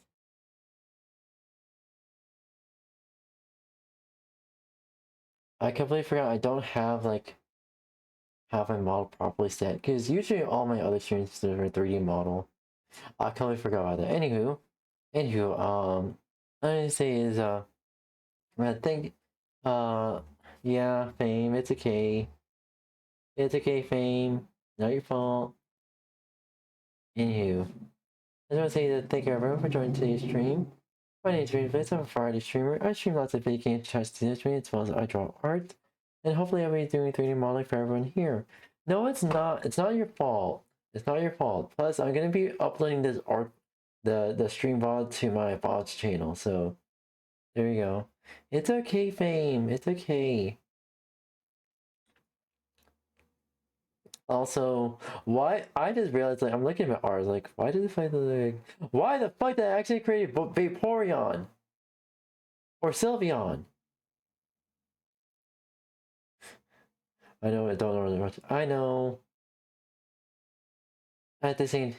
I completely forgot I don't have like have my model properly set, because usually all my other streams are a 3D model. I completely forgot about that. Anywho, I'm gonna say is I think yeah, Fame, it's okay. It's okay, Fame. Not your fault. Anywho, I just want to say that thank you everyone for joining today's stream. My name is Rainface. I'm a Friday streamer. I stream lots of video games, chess, stream, as well as I draw art. And hopefully I'll be doing 3D modeling for everyone here. No, it's not. It's not your fault. It's not your fault. Plus, I'm gonna be uploading this art, the stream VOD to my VODs channel. So there you go. It's okay, Fame. It's okay. Also, why I just realized, like, I'm looking at my art, like, why did it find the like, why the fuck did I actually create Vaporeon or Sylveon? I know I don't know really much. I know. At the same,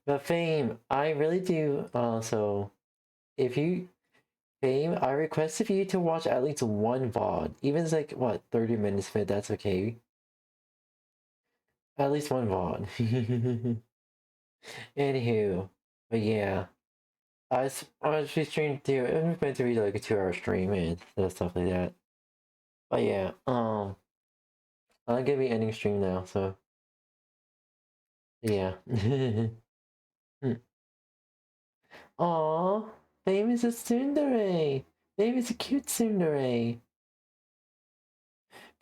but Fame, I really do. So, if you Fame, I request of you to watch at least one VOD, even if it's like what 30 minutes, but that's okay. At least one VOD. Anywho, but yeah. I was streaming too. It was meant to be like a 2-hour stream and stuff like that. But yeah, I'm gonna be ending stream now, so yeah. Aww, Baby's a tsundere. Baby's a cute tsundere.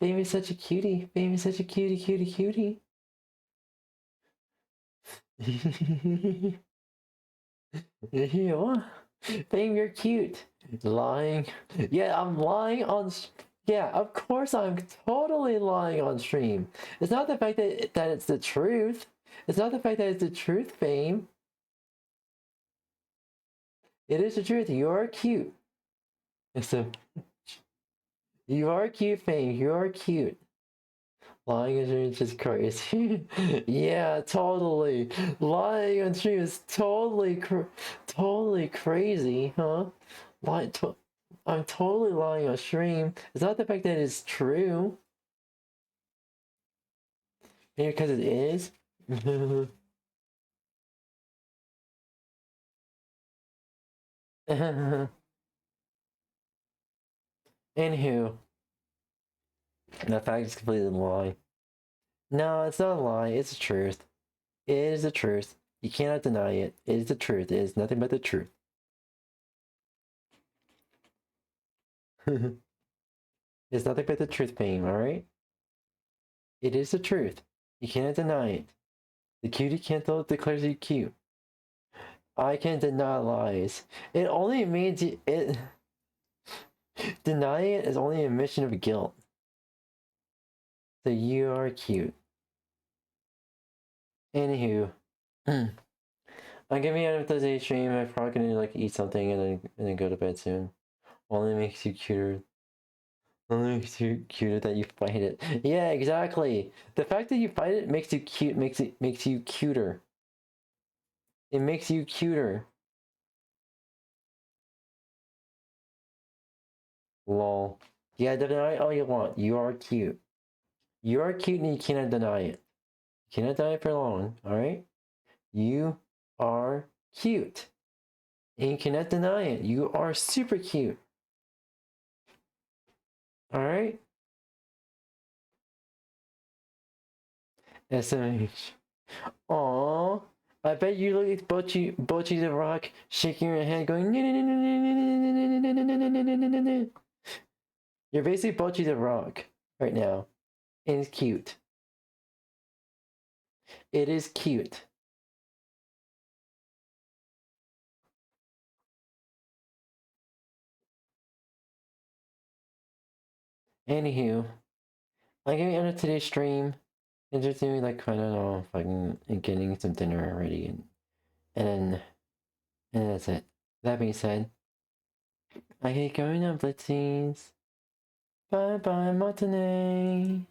Baby's such a cutie. Baby's such a cutie, cutie, cutie. Yeah. Babe, you're cute. Lying. Yeah, I'm lying on. Yeah, of course I'm totally lying on stream. It's not the fact that it's the truth. It's not the fact that it's the truth, Fame. It is the truth. You are cute. You are cute, Fame. You are cute. Lying on stream is just crazy. Yeah, totally. Lying on stream is totally crazy, huh? I'm totally lying on stream. It's not the fact that it's true. Maybe because it is. Anywho, the fact is completely a lie. No, it's not a lie. It's the truth. It is the truth. You cannot deny it. It is the truth. It is nothing but the truth. It's nothing but the truth, Fame, alright? It is the truth. You cannot deny it. The cutie can't declares you cute. I can deny lies. It only means it. Denying it is only a admission of guilt. So you are cute. Anywho, I'm gonna be out of today's stream. I'm probably gonna like eat something and then go to bed soon. Only makes you cuter. Only makes you cuter that you fight it. Yeah, exactly. The fact that you fight it makes you cute. Makes you cuter. It makes you cuter. Lol. Yeah, deny all you want. You are cute. You are cute and you cannot deny it. You cannot deny it for long, alright? You are cute. And you cannot deny it. You are super cute. Alright? SMH. Aww. I bet you look at Bochy the Rock shaking your head going You're basically Bochy the Rock right now. And it's cute. It is cute. Anywho, I'm gonna end today's stream and just doing like I don't know, fucking and getting some dinner ready and that's it. That being said, I hate going on Blitzies. Bye bye, matinee.